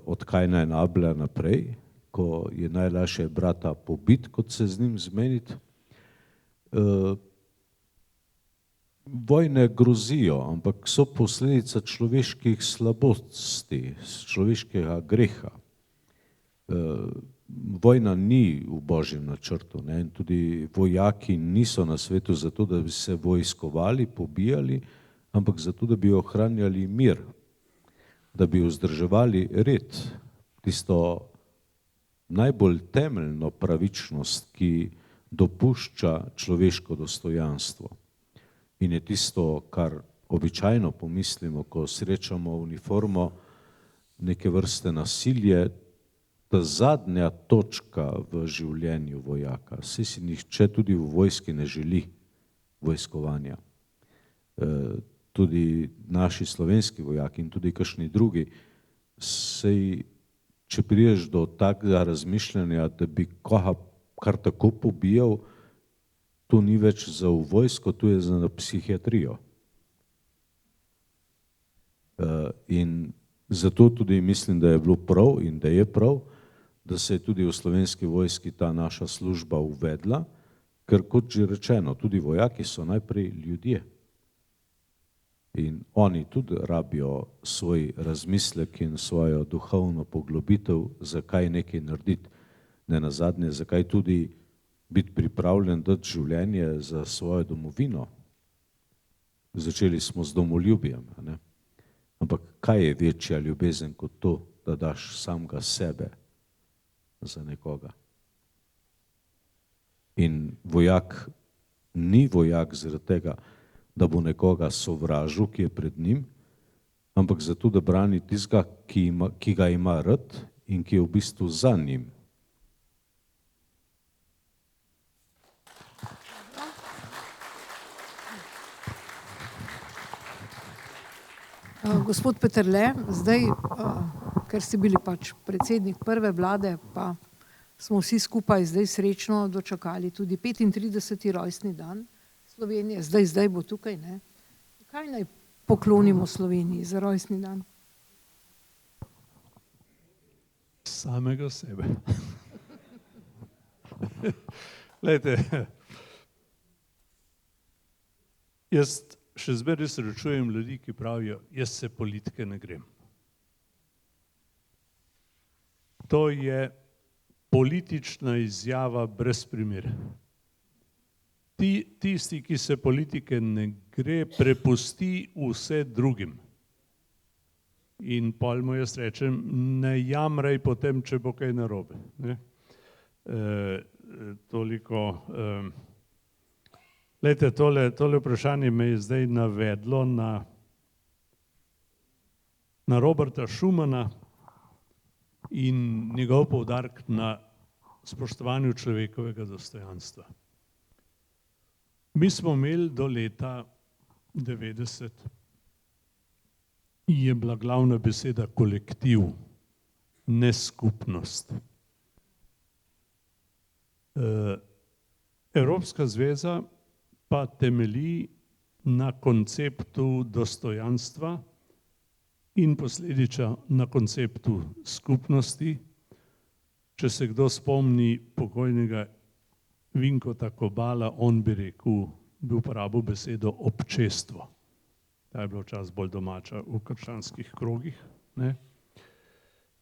od Kajna in Abla naprej, ko je najlažje brata pobiti, kot se z njim zmeniti. Vojne grozijo, ampak so posledica človeških slabosti, človeškega greha. Vojna ni v božjem načrtu, ne? In tudi vojaki niso na svetu zato, da bi se vojskovali, pobijali, ampak zato, da bi ohranjali mir, da bi vzdrževali red, tisto najbolj temeljno pravičnost, ki dopušča človeško dostojanstvo. In je tisto, kar običajno pomislimo, ko srečamo uniformo, neke vrste nasilje, ta zadnja točka v življenju vojaka. Saj si nihče tudi v vojski ne želi vojskovanja. Tudi naši slovenski vojaki in tudi kakšni drugi, sej če prideš do takega razmišljanja, da bi koga kar tako pobijal, to ni več za v vojsko, to je za psihiatrijo. In zato tudi mislim, da je bilo prav in da je prav, da se je tudi v slovenski vojski ta naša služba uvedla, ker kot že rečeno, tudi vojaki so najprej ljudje. In oni tudi rabijo svoj razmislek in svojo duhovno poglobitev, zakaj nekaj narediti. Ne nazadnje, zakaj tudi biti pripravljen dati življenje za svojo domovino. Začeli smo z domoljubjem, ne? Ampak kaj je večja ljubezen kot to, da daš samega sebe za nekoga? In vojak ni vojak zaradi tega, da bo nekoga sovražil, ki je pred njim, ampak zato, da brani tistega, ki ga ima rad in ki je v bistvu za njim. Gospod Peterle, zdaj, ker ste bili pač predsednik prve vlade, pa smo vsi skupaj zdaj srečno dočakali tudi 35. rojstni dan Slovenije, zdaj bo tukaj, ne? Kaj naj poklonimo Sloveniji za rojstni dan? Samega sebe. Glejte, jaz še zmeraj srečujem ljudi, ki pravijo, jaz se politike ne grem. To je politična izjava brez primere. Tisti, ki se politike ne gre, prepusti vse drugim. In pol mu jaz rečem, ne jamraj potem, če bo kaj narobe. Toliko. Glejte, tole vprašanje me je zdaj navedlo na Roberta Schumana in njegov poudarek na spoštovanju človekovega dostojanstva. Mi smo imeli do leta 90, je bila glavna beseda kolektiv, ne skupnost. Evropska zveza pa temelji na konceptu dostojanstva in posledično na konceptu skupnosti. Če se kdo spomni pokojnega Vinkota Kobala, on bi rekel, bi uporabil besedo občestvo. Ta je bila včasih bolj domača v krščanskih krogih.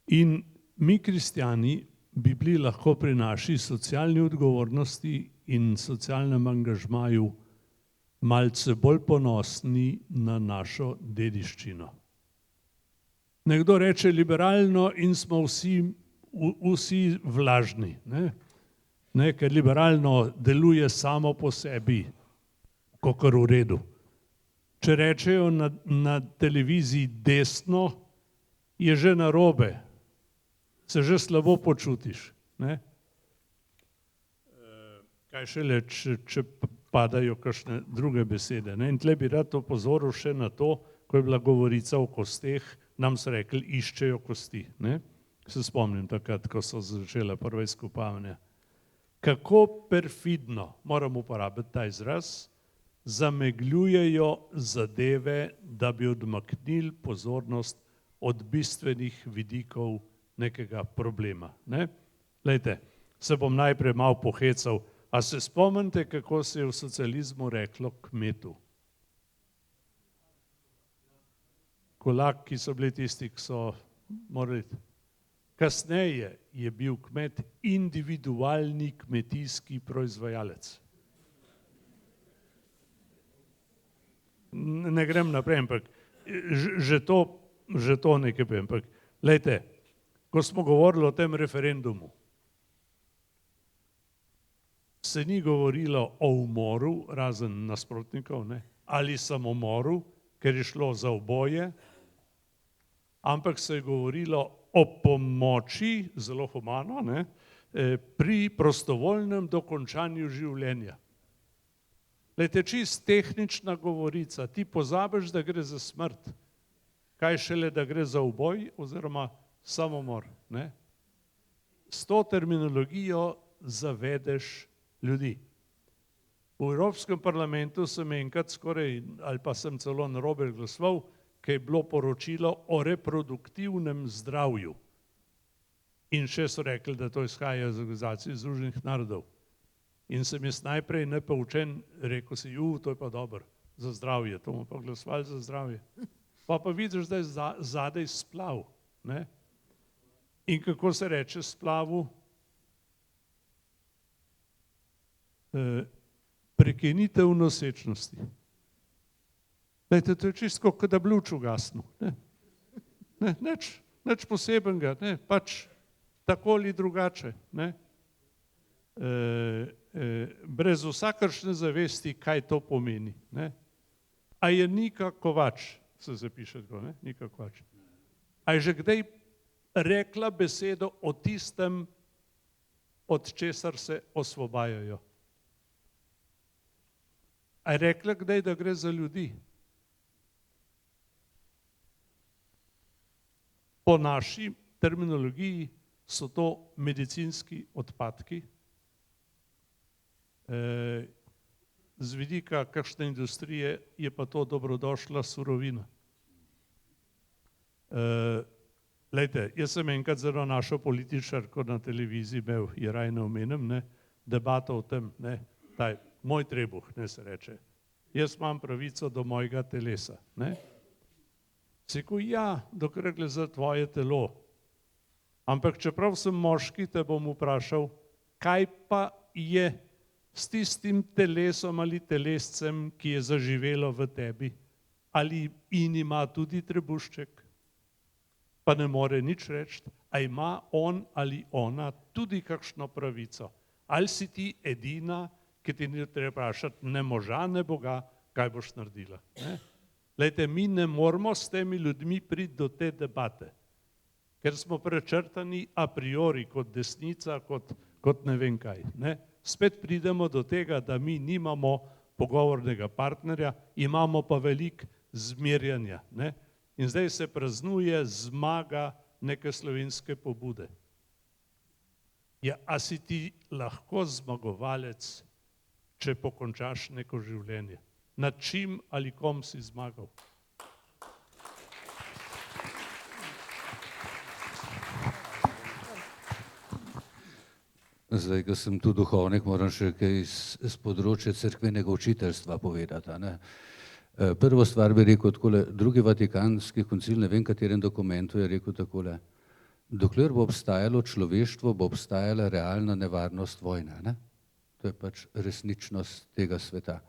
In mi, kristjani, bi bili lahko pri naši socialni odgovornosti in socialnem angažmaju malce bolj ponosni na našo dediščino. Nekdo reče liberalno in smo vsi vlažni, ker liberalno deluje samo po sebi, kakor v redu. Če rečejo na televiziji desno, je že narobe, se že slabo počutiš. Kaj šele, če padajo kakšne druge besede. In tle bi rad opozoril še na to, ko je bila govorica o kosteh, nam so rekli, iščejo kosti. Se spomnim takrat, ko so začela prva izkopavanja. Kako perfidno, moram uporabiti ta izraz, zamegljujejo zadeve, da bi odmaknili pozornost od bistvenih vidikov nekega problema. Glejte, se bom najprej malo pohecal. A se spomnite, kako se je v socializmu reklo kmetu? Kulaki so bili tisti, ki so morali. Kasneje je bil kmet individualni kmetijski proizvajalec. Ne grem naprej, ampak že to nekaj povem. Glejte, ko smo govorili o tem referendumu, se ni govorilo o umoru, razen nasprotnikov, ali samomoru, ker je šlo za oboje, ampak se je govorilo o pomoči, zelo humano, pri prostovoljnem dokončanju življenja. Glejte, čist tehnična govorica, ti pozabiš, da gre za smrt, kaj šele, da gre za uboj oziroma samomor. S to terminologijo zavedeš ljudi. V Evropskem parlamentu sem enkrat skoraj, ali pa sem celo narobe glasoval, ker je bilo poročilo o reproduktivnem zdravju. In še so rekli, da to izhaja iz Organizacije združenih narodov. In sem jaz najprej nepoučen, rekel si, to je pa dobro, za zdravje, to bomo pa glasovali za zdravje. Pa vidiš, da je zadaj splav. In kako se reče splavu? Prekinitev nosečnosti. Glejte, to je čisto, kot da bi luč ugasnil. Nič posebenega, pač tako ali drugače. Brez vsakršne zavesti, kaj to pomeni. A je Nika Kovač, se zapiše tako, Nika Kovač. A je že kdaj rekla besedo o tistem, od česar se osvobajajo? A je rekla kdaj, da gre za ljudi? Po naši terminologiji so to medicinski odpadki. Z vidika kakšne industrije je pa to dobrodošla surovina. Glejte, jaz sem enkrat zelo našo političarko na televiziji imel, je raje ne omenim, debato o tem, moj trebuh, se reče. Jaz imam pravico do mojega telesa. Si rekel, ja, dokler gre za tvoje telo. Ampak čeprav sem moški, te bom vprašal, kaj pa je s tistim telesom ali telescem, ki je zaživelo v tebi, ali in ima tudi trebušček, pa ne more nič reči, a ima on ali ona tudi kakšno pravico. Ali si ti edina, ki ti ni treba vprašati ne moža, ne Boga, kaj boš naredila. Glejte, mi ne moramo s temi ljudmi priti do te debate, ker smo prečrtani a priori kot desnica, kot ne vem kaj. Spet pridemo do tega, da mi nimamo pogovornega partnerja, imamo pa veliko zmerjanja. In zdaj se praznuje zmaga neke slovenske pobude. Ja, a si ti lahko zmagovalec, če pokončaš neko življenje? Nad čim ali kom si zmagal? Zdaj, ko sem tu duhovnik, moram še kaj z področja cerkvenega učiteljstva povedati. Prvo stvar bi rekel takole, drugi Vatikanski koncil, ne vem katerem dokumentu, je rekel takole, dokler bo obstajalo človeštvo, bo obstajala realna nevarnost vojne. To je pač resničnost tega sveta.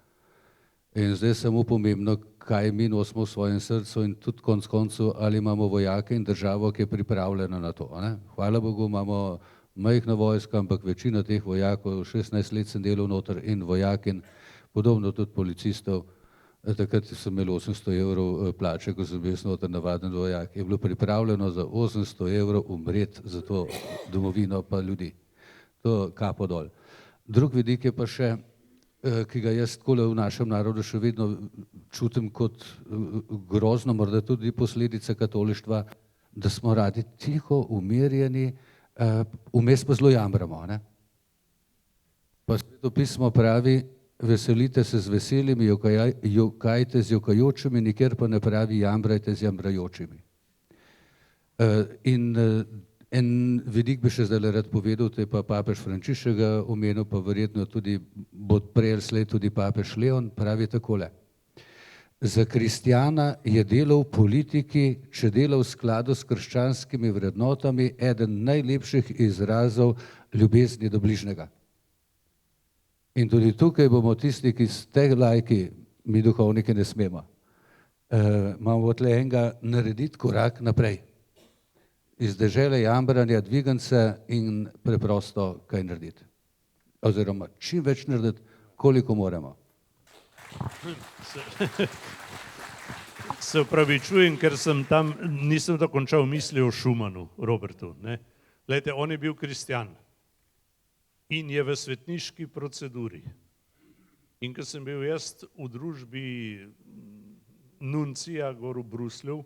In zdaj je samo pomembno, kaj mi nosimo v svojem srcu in tudi konec koncev, ali imamo vojake in državo, ki je pripravljena na to. Hvala Bogu, imamo majhna vojska, ampak večina teh vojakov, 16 let sem delal noter in vojak in podobno tudi policistov, takrat sem imel 800 evrov plače, ko sem bil noter navaden vojak, je bilo pripravljeno za 800 evrov umreti za to domovino pa ljudi. To kapo dol. Drug vidik je pa še, ki ga jaz takole v našem narodu še vedno čutim kot grozno, morda tudi posledica katolištva, da smo radi tiho, umirjeni, vmes pa zelo jamramo. Pa Sveto pismo pravi, veselite se z veselimi, jokajte z jokajočimi, nikjer pa ne pravi jamrajte z jamrajočimi. In en vidik bi še zdaj rad povedal, to je pa papež Frančišek omenil, pa verjetno tudi bo prej ali slej tudi papež Leon, pravi takole. Za kristjana je delo v politiki, če dela v skladu s krščanskimi vrednotami, eden najlepših izrazov ljubezni do bližnjega. In tudi tukaj bomo tisti, ki ste lajki, mi duhovniki ne smemo. Imamo tle enega narediti korak naprej. Iz dežele jamranja dvigant se in preprosto kaj narediti. Oziroma čim več narediti, koliko moramo. Se opravičujem, ker sem tam, nisem dokončal misli o Schumanu, Robertu. Glejte, on je bil kristjan in je v svetniški proceduri. In ko sem bil jaz v družbi nuncija gor v Bruslju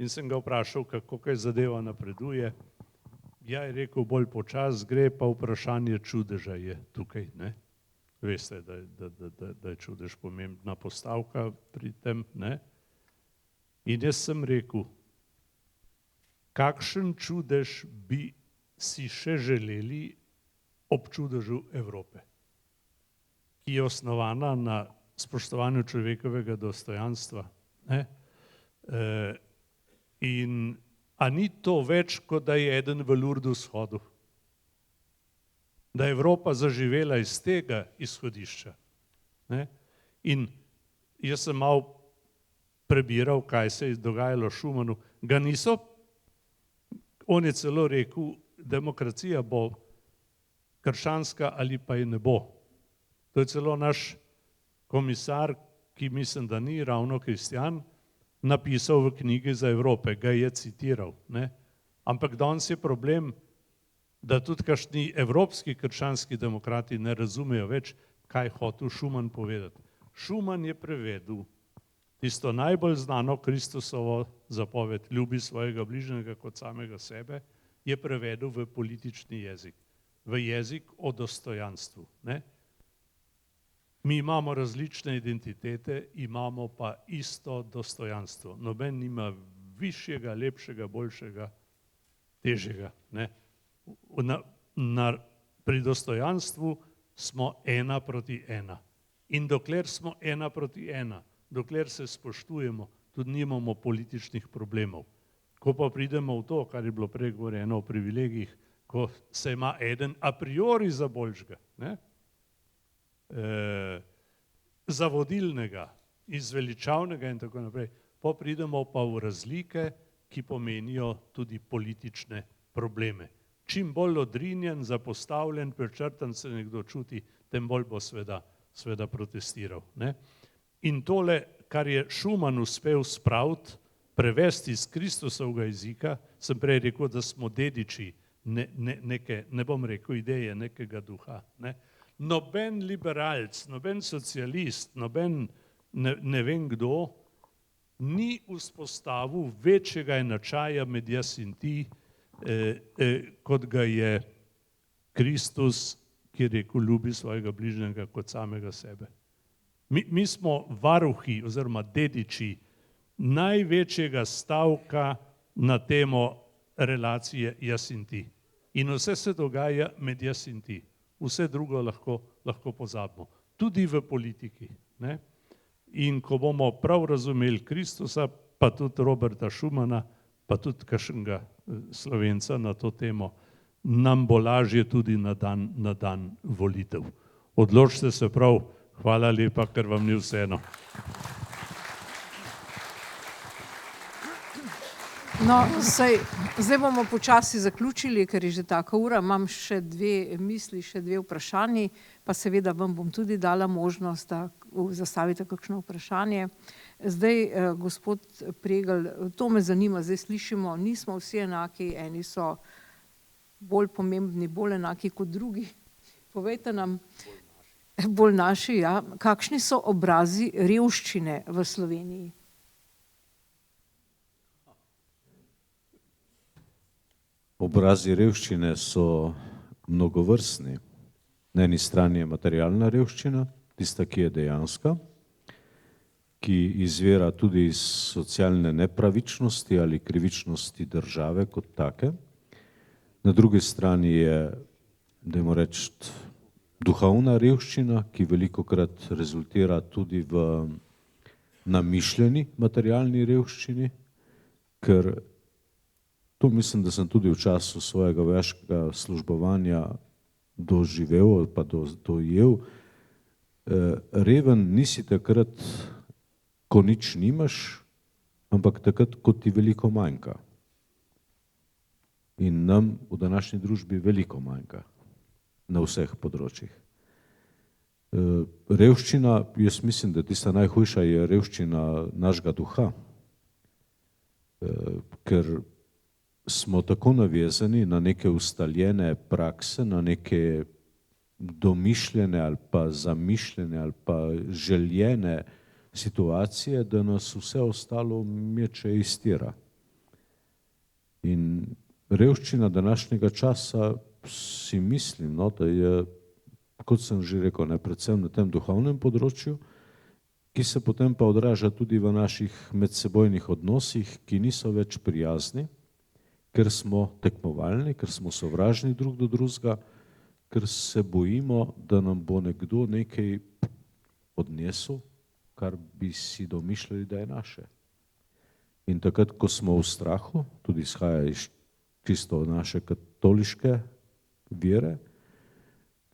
in sem ga vprašal, kako kaj zadeva napreduje, ja, je rekel, bolj počas gre, pa vprašanje čudeža je tukaj. Veste, da je čudež pomembna postavka pri tem. In jaz sem rekel, kakšen čudež bi si še želeli ob čudežu Evrope, ki je osnovana na spoštovanju človekovega dostojanstva. In a ni to več, kot da je eden v Lurdu shodil? Da je Evropa zaživela iz tega izhodišča. In jaz sem malo prebiral, kaj se je dogajalo Schumanu. Ga niso, on je celo rekel, demokracija bo krščanska ali pa je ne bo. To je celo naš komisar, ki mislim, da ni ravno kristjan, napisal v knjigi za Evrope, ga je citiral. Ampak danes je problem, da tudi kakšni evropski krščanski demokrati ne razumejo več, kaj hotel Schuman povedati. Schuman je prevedel Tisto najbolj znano Kristusovo zapoved, ljubi svojega bližnjega kot samega sebe, je prevedel v politični jezik, v jezik o dostojanstvu. Ne? Mi imamo različne identitete, imamo pa isto dostojanstvo. Noben nima višjega, lepšega, boljšega, težjega. Ne? Pri dostojanstvu smo 1:1. In dokler smo 1:1, dokler se spoštujemo, tudi nimamo političnih problemov. Ko pa pridemo v to, kar je bilo prej govorjeno o privilegijih, ko se ima eden a priori za boljšega, ne? Za vodilnega, izveličavnega in tako naprej, pa pridemo pa v razlike, ki pomenijo tudi politične probleme. Čim bolj odrinjen, zapostavljen, prečrtan se nekdo čuti, tem bolj bo sveda protestiral. Ne? In tole, kar je Schumann uspel spraviti, prevesti iz Kristusovega jezika, sem prej rekel, da smo dediči neke, ne bom rekel ideje, nekega duha. Ne? Noben liberalc, noben socialist, noben ne vem kdo, ni vzpostavil večjega enačaja med jaz in ti, kot ga je Kristus, ki je rekel, ljubi svojega bližnjega kot samega sebe. Mi smo varuhi oziroma dediči največjega stavka na temo relacije jaz in ti. In vse se dogaja med jaz in ti. Vse drugo lahko pozabimo. Tudi v politiki. Ne? In ko bomo prav razumeli Kristusa, pa tudi Roberta Schumana, pa tudi kakšnega Slovenca na to temo, nam bo lažje tudi na dan volitev. Odločite se prav, hvala lepa, ker vam ni vseeno. No, zdaj bomo počasi zaključili, ker je že taka ura. Imam še dve misli, še dve vprašanji, pa seveda vam bom tudi dala možnost, da zastavite kakšno vprašanje. Zdaj, gospod Pregl, to me zanima, zdaj slišimo, nismo vsi enaki, eni so bolj pomembni, bolj enaki kot drugi. Povejte nam, bolj naši, ja, kakšni so obrazi revščine v Sloveniji? Obrazi revščine so mnogovrstni. Na eni strani je materialna revščina, tista, ki je dejanska, ki izvira tudi iz socialne nepravičnosti ali krivičnosti države kot take. Na drugi strani je, dajmo reči, duhovna revščina, ki velikokrat rezultira tudi v namišljeni materialni revščini, ker to mislim, da sem tudi v času svojega vojaškega službovanja doživel ali pa dojel. Reven nisi takrat, ko nič nimaš, ampak takrat, ko ti veliko manjka. In nam v današnji družbi veliko manjka na vseh področjih. Revščina, jaz mislim, da tista najhujša je revščina našega duha, ker smo tako navezani na neke ustaljene prakse, na neke domišljene ali pa zamišljene ali pa željene situacije, da nas vse ostalo meče iz tira. In revščina današnjega časa si mislim, no, da je, kot sem že rekel, ne, predvsem na tem duhovnem področju, ki se potem pa odraža tudi v naših medsebojnih odnosih, ki niso več prijazni, ker smo tekmovalni, ker smo sovražni drug do drugega, ker se bojimo, da nam bo nekdo nekaj odnesel, kar bi si domišljali, da je naše. In takrat, ko smo v strahu, tudi izhaja iz čisto naše katoliške vere,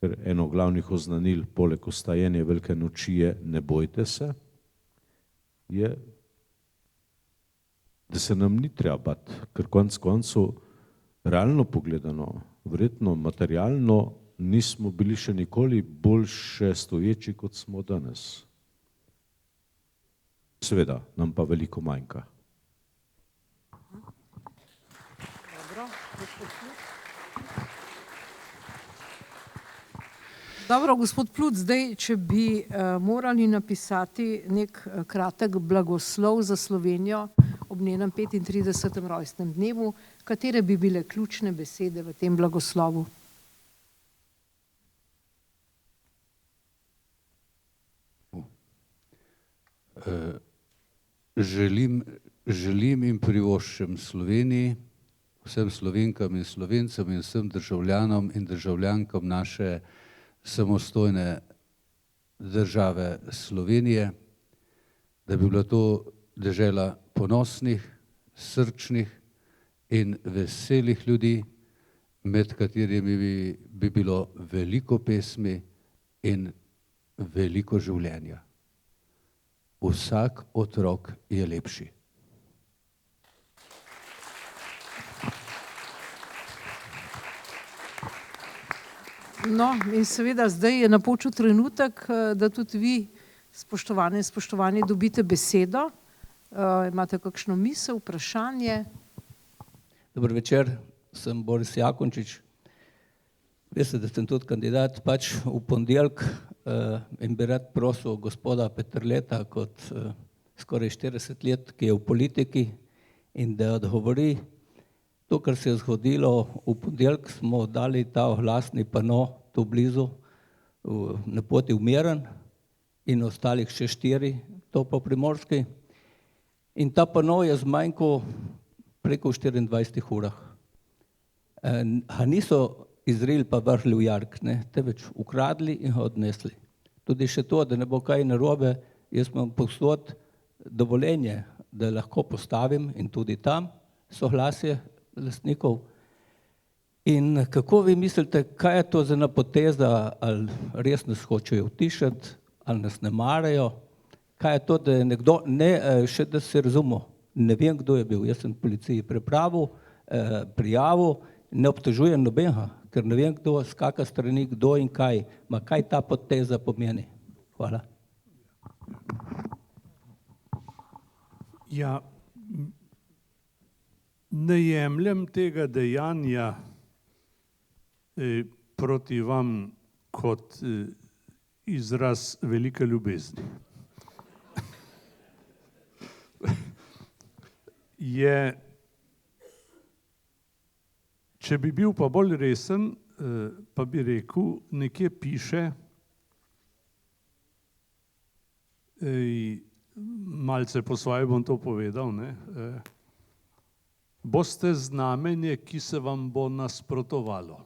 ker eno glavnih oznanil poleg vstajenja velike noči je ne bojte se, je, da se nam ni treba bati, ker konec koncev, realno pogledano, verjetno materialno, nismo bili še nikoli boljše stoječi, kot smo danes. Seveda, nam pa veliko manjka. Dobro, gospod Plut, zdaj, če bi morali napisati nek kratek blagoslov za Slovenijo ob njenem 35. rojstnem dnevu, katere bi bile ključne besede v tem blagoslovu? Želim in privoščim Sloveniji, vsem Slovenkam in Slovencem in vsem državljanom in državljankam naše samostojne države Slovenije, da bi bila to dežela ponosnih, srčnih in veselih ljudi, med katerimi bi bilo veliko pesmi in veliko življenja. Vsak otrok je lepši. No, in seveda zdaj je napočil trenutek, da tudi vi, spoštovane in spoštovani, dobite besedo. Imate kakšno misel, vprašanje? Dober večer, sem Boris Jakončič. Veste, da sem tudi kandidat pač v ponedeljek in bi rad prosil gospoda Peterleta kot skoraj 40 let, ki je v politiki, in da odgovori to, kar se je zgodilo v ponedeljek, smo dali ta oglasni pano tu blizu na poti v Miren in ostalih še 4, to po Primorski. In ta pano je zmanjkal preko 24 urah. Ga niso izrili pa vrhli v jark, temveč ukradli in ga odnesli. Tudi še to, da ne bo kaj narobe, jaz imam povsod dovoljenje, da lahko postavim in tudi tam soglasje lastnikov. In kako vi mislite, kaj je to za ena poteza, ali res nas hočejo utišati, ali nas ne marajo? Kaj je to, da je nekdo, še da se razumo, ne vem, kdo je bil, jaz sem policiji pripravil, prijavil, ne obtožujem nobenega, ker ne vem, kdo, s kakšne strani, kdo in kaj, kaj ta poteza pomeni. Hvala. Ja, ne jemljem tega dejanja proti vam kot izraz velike ljubezni. Če bi bil pa bolj resen, pa bi rekel, nekje piše, malce po svoje bom to povedal, boste znamenje, ki se vam bo nasprotovalo.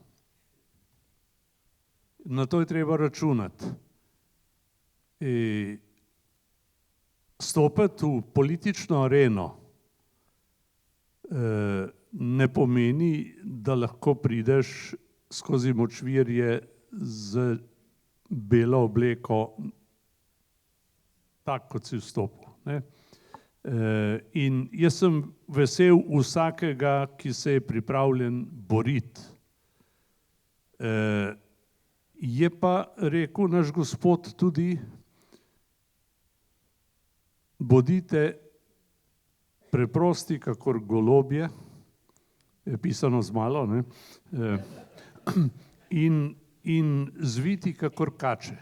Na to je treba računati. Stopiti v politično areno ne pomeni, da lahko prideš skozi močvirje z belo obleko, tak, kot si vstopil. In jaz sem vesel vsakega, ki se je pripravljen boriti. Je pa rekel naš gospod tudi, bodite preprosti, kakor golobje, je pisano z malo, in zviti, kakor kače.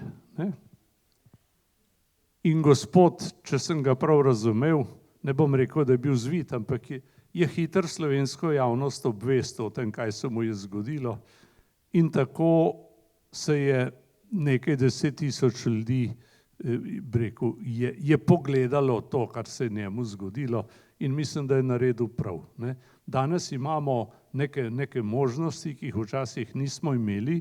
In gospod, če sem ga prav razumel, ne bom rekel, da je bil zvit, ampak je hitro slovensko javnost obvestil o tem, kaj se mu je zgodilo, in tako se je nekaj 10.000 ljudi je pogledalo to, kar se je njemu zgodilo, in mislim, da je naredil prav. Danes imamo neke možnosti, ki jih včasih nismo imeli,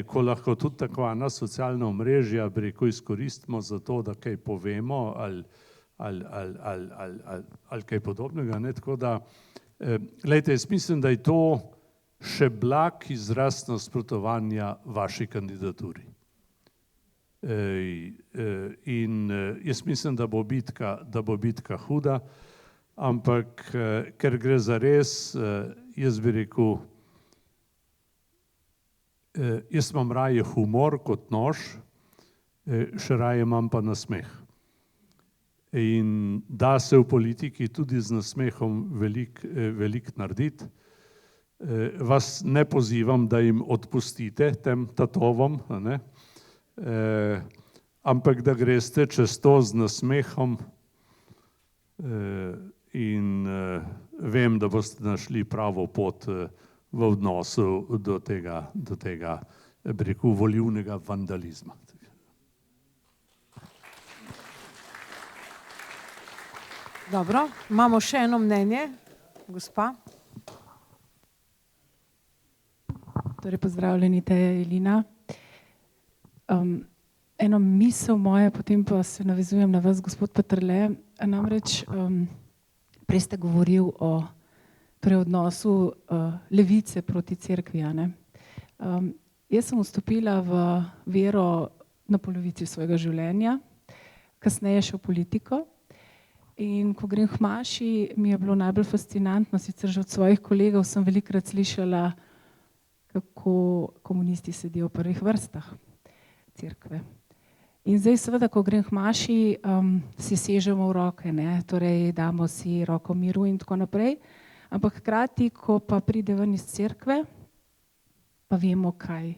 ko lahko tudi takvana socialna omrežja izkoristimo za to, da kaj povemo ali kaj podobnega. Tako da, glejte, jaz mislim, da je to še blag izraz nasprotovanja vaši kandidaturi. In jaz mislim, da bo bitka huda, ampak ker gre za res, jaz bi rekel, jaz imam raje humor kot nož, še raje imam pa nasmeh. In da se v politiki tudi z nasmehom veliko narediti. vas ne pozivam, da jim odpustite tem tatovom, ne? Ampak da greste čez to z nasmehom in vem, da boste našli pravo pot v odnosu do tega, bi rekel, volilnega vandalizma. Dobro, imamo še eno mnenje, gospa. Torej, pozdravljeni, Teja Jelina. Eno misel moje, potem pa se navezujem na vas, gospod Peterle. Namreč prej ste govoril o odnosu levice proti cerkvi. Jaz sem vstopila v vero na polovici svojega življenja, kasneje še v politiko. In ko grem k maši, mi je bilo najbolj fascinantno, sicer že od svojih kolegov sem velikokrat slišala, kako komunisti sedijo v prvih vrstah cerkve. In zdaj seveda, ko grem k maši, si sežemo v roke, ne? Torej damo si roko miru in tako naprej, ampak hkrati, ko pa pride ven iz cerkve, pa vemo, kaj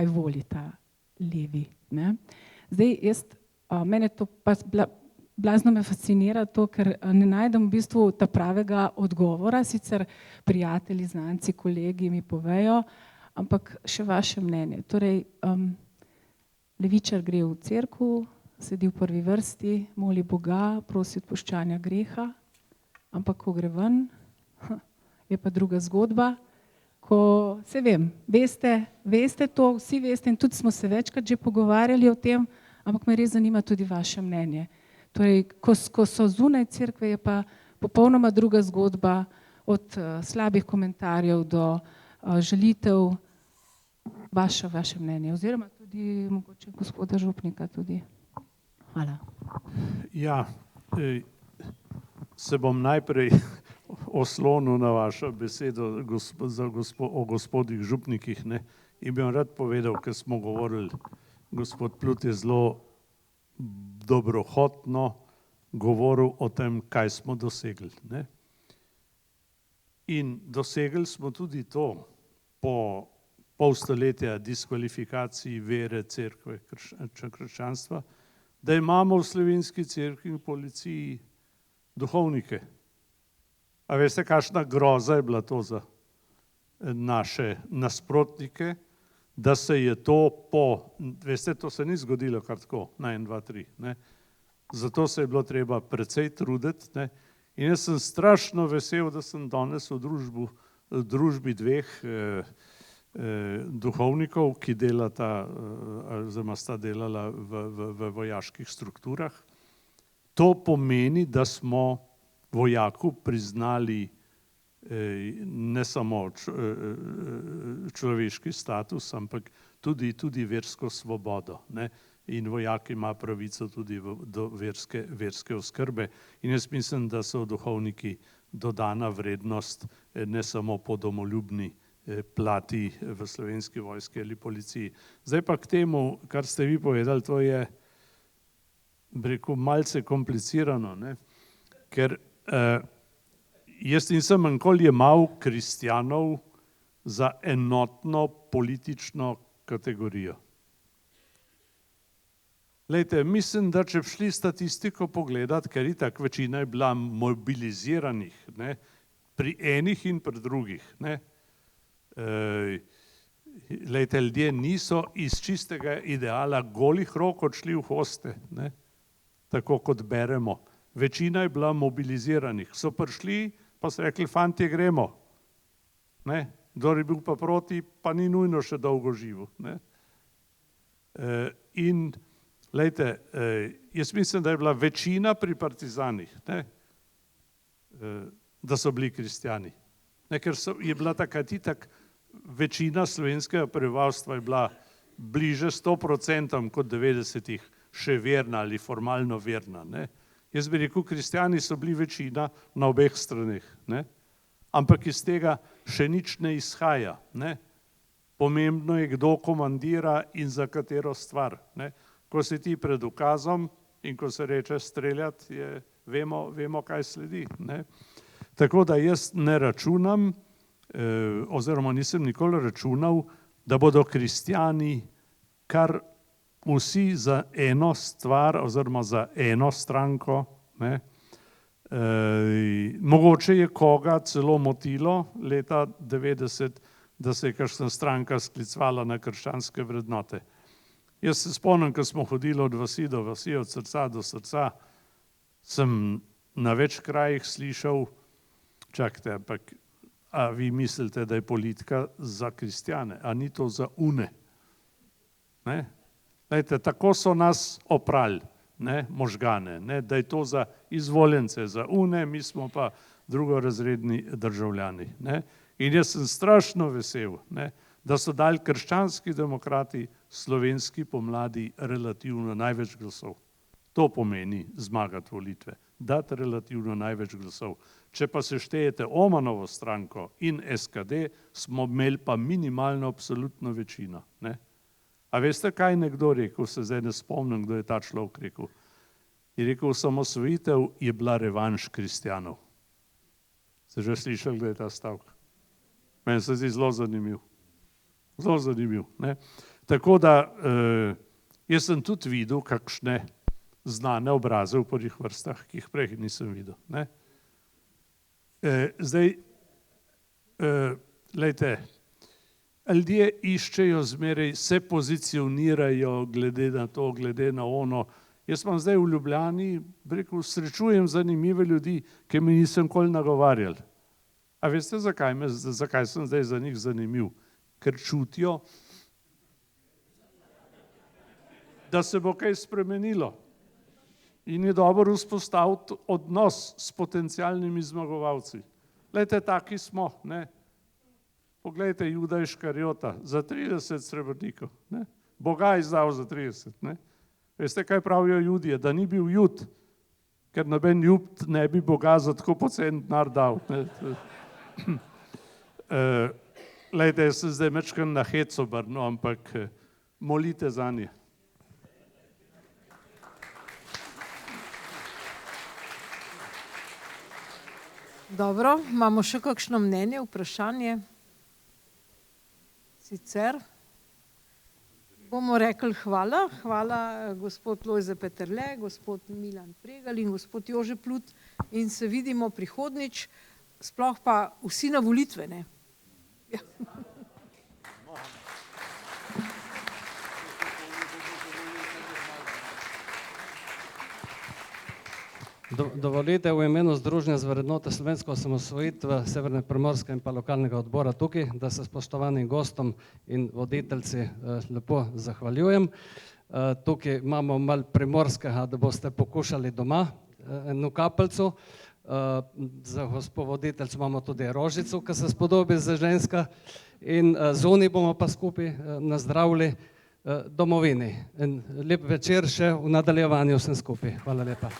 voli ta levi, ne? Zdaj, mene to pa blazno me fascinira to, ker ne najdem v bistvu ta pravega odgovora, sicer prijatelji, znanci, kolegi mi povejo, ampak še vaše mnenje. Torej, levičar gre v cerkev, sedi v prvi vrsti, moli Boga, prosi odpuščanja greha, ampak ko gre ven, je pa druga zgodba, ko se vem, veste to, vsi veste in tudi smo se večkrat že pogovarjali o tem, ampak me res zanima tudi vaše mnenje. Torej, ko so zunaj cerkve, je pa popolnoma druga zgodba, od slabih komentarjev do žalitev. Vaše mnenje, oziroma tudi mogoče gospoda župnika tudi. Hvala. Ja, se bom najprej oslonil na vašo besedo o gospodih župnikih, ne, in bi vam rad povedal, ker smo govorili, gospod Plut je zelo dobrohotno govoril o tem, kaj smo dosegli, ne. In dosegli smo tudi to, po pol stoletja diskvalifikacij vere, cerkve, krščanstva, da imamo v slovenski cerkvi in policiji duhovnike. A veste, kakšna groza je bila to za naše nasprotnike, da se je to veste, to se ni zgodilo kar tako, na 1, 2, 3, ne. Zato se je bilo treba precej truditi, ne. In jaz sem strašno vesel, da sem danes v družbi dveh duhovnikov, ki delata, oziroma sta delala v vojaških strukturah. To pomeni, da smo vojaku priznali ne samo človeški status, ampak tudi versko svobodo, ne. In vojak ima pravico tudi do verske oskrbe. In jaz mislim, da so duhovniki dodana vrednost ne samo po domoljubni plati v Slovenski vojski ali policiji. Zdaj pa k temu, kar ste vi povedali, to je, bi rekel, malce komplicirano, ne? Ker jaz nisem nikoli jemal kristjanov za enotno politično kategorijo. Glejte, mislim, da če bi šli statistiko pogledati, ker itak večina je bila mobiliziranih, ne, pri enih in pri drugih, ne. Glejte, ljudje niso iz čistega ideala golih rok odšli v hoste, ne, tako kot beremo. Večina je bila mobiliziranih. So prišli, pa so rekli, fantje, gremo. Ne, kdor je bil pa proti, pa ni nujno še dolgo živel, ne. In glejte, jaz mislim, da je bila večina pri partizanih, ne, da so bili kristjani. Ne, ker je bila takrat itak večina slovenskega prebivalstva je bila bliže 100% kot 90-ih še verna ali formalno verna, ne. Jaz bi rekel, kristjani so bili večina na obeh straneh, ne. Ampak iz tega še nič ne izhaja, ne. Pomembno je, kdo komandira in za katero stvar, ne. Ko si ti pred ukazom in ko se reče streljati, vemo, kaj sledi, ne. Tako da jaz ne računam oziroma nisem nikoli računal, da bodo kristjani kar vsi za eno stvar oziroma za eno stranko, ne. Mogoče je koga celo motilo leta 90, da se je kakšna stranka sklicevala na krščanske vrednote. Jaz se spomnim, ko smo hodili od vasi do vasi, od srca do srca, sem na več krajih slišal, čakajte, ampak a vi mislite, da je politika za kristjane, a ni to za une? Ne? Lejte, tako so nas oprali, ne, možgane, ne, da je to za izvoljence, za une, mi smo pa drugorazredni državljani. Ne. In jaz sem strašno vesel, ne, da so dali krščanski demokrati slovenski pomladi relativno največ glasov. To pomeni zmagati volitve, dati relativno največ glasov. Če pa se štejete Omanovo stranko in SKD, smo imeli pa minimalno absolutno večino. Ne. A veste, kaj je nekdo rekel, se zdaj ne spomnim, kdo je ta človek rekel. Je rekel, osamosvojitev je bila revanš kristjanov. Ste že slišali, kdo je ta stavek? Meni se zdi zelo zanimiv. Zelo zanimiv. Ne? Tako da jaz sem tudi videl kakšne znane obraze v prvih vrstah, ki jih prej nisem videl. Ne? Zdaj, lejte, ljudje iščejo zmeraj, se pozicionirajo glede na to, glede na ono. Jaz imam zdaj v Ljubljani, rekel, srečujem zanimive ljudi, ki mi nisem nikoli nagovarjali. A veste, zakaj sem zdaj za njih zanimiv? Ker čutijo, da se bo kaj spremenilo. In je dobro vzpostaviti odnos s potencialnimi zmagovalci. Glejte, taki smo, ne? Poglejte, Juda Iškariota, za 30 srebrnikov, ne? Boga je izdal za 30, ne? Veste, kaj pravijo Judije? Da ni bil Jud, ker noben Jud ne bi Boga za tako pocen denar dal. Glejte, jaz sem zdaj mečkan na hec obrnil, ampak molite zanje. Dobro, imamo še kakšno mnenje, vprašanje? Sicer bomo rekli hvala. Hvala gospod Lojze Peterle, gospod Milan Pregelj in gospod Jože Plut in se vidimo prihodnjič, sploh pa vsi na volitve, ne? Ja. Dovolite v imenu Združenja za vrednote slovenske osamosvojitve Severne Primorske in pa lokalnega odbora tukaj, da se spoštovanim gostom in voditeljci lepo zahvaljujem. Tukaj imamo malo primorskega, da boste pokušali doma eno kapljico. Za gospo voditeljco imamo tudi rožico, ki se spodobi za ženska. In zunaj bomo pa skupaj nazdravili domovini. In lep večer še v nadaljevanju vsem skupaj. Hvala lepa.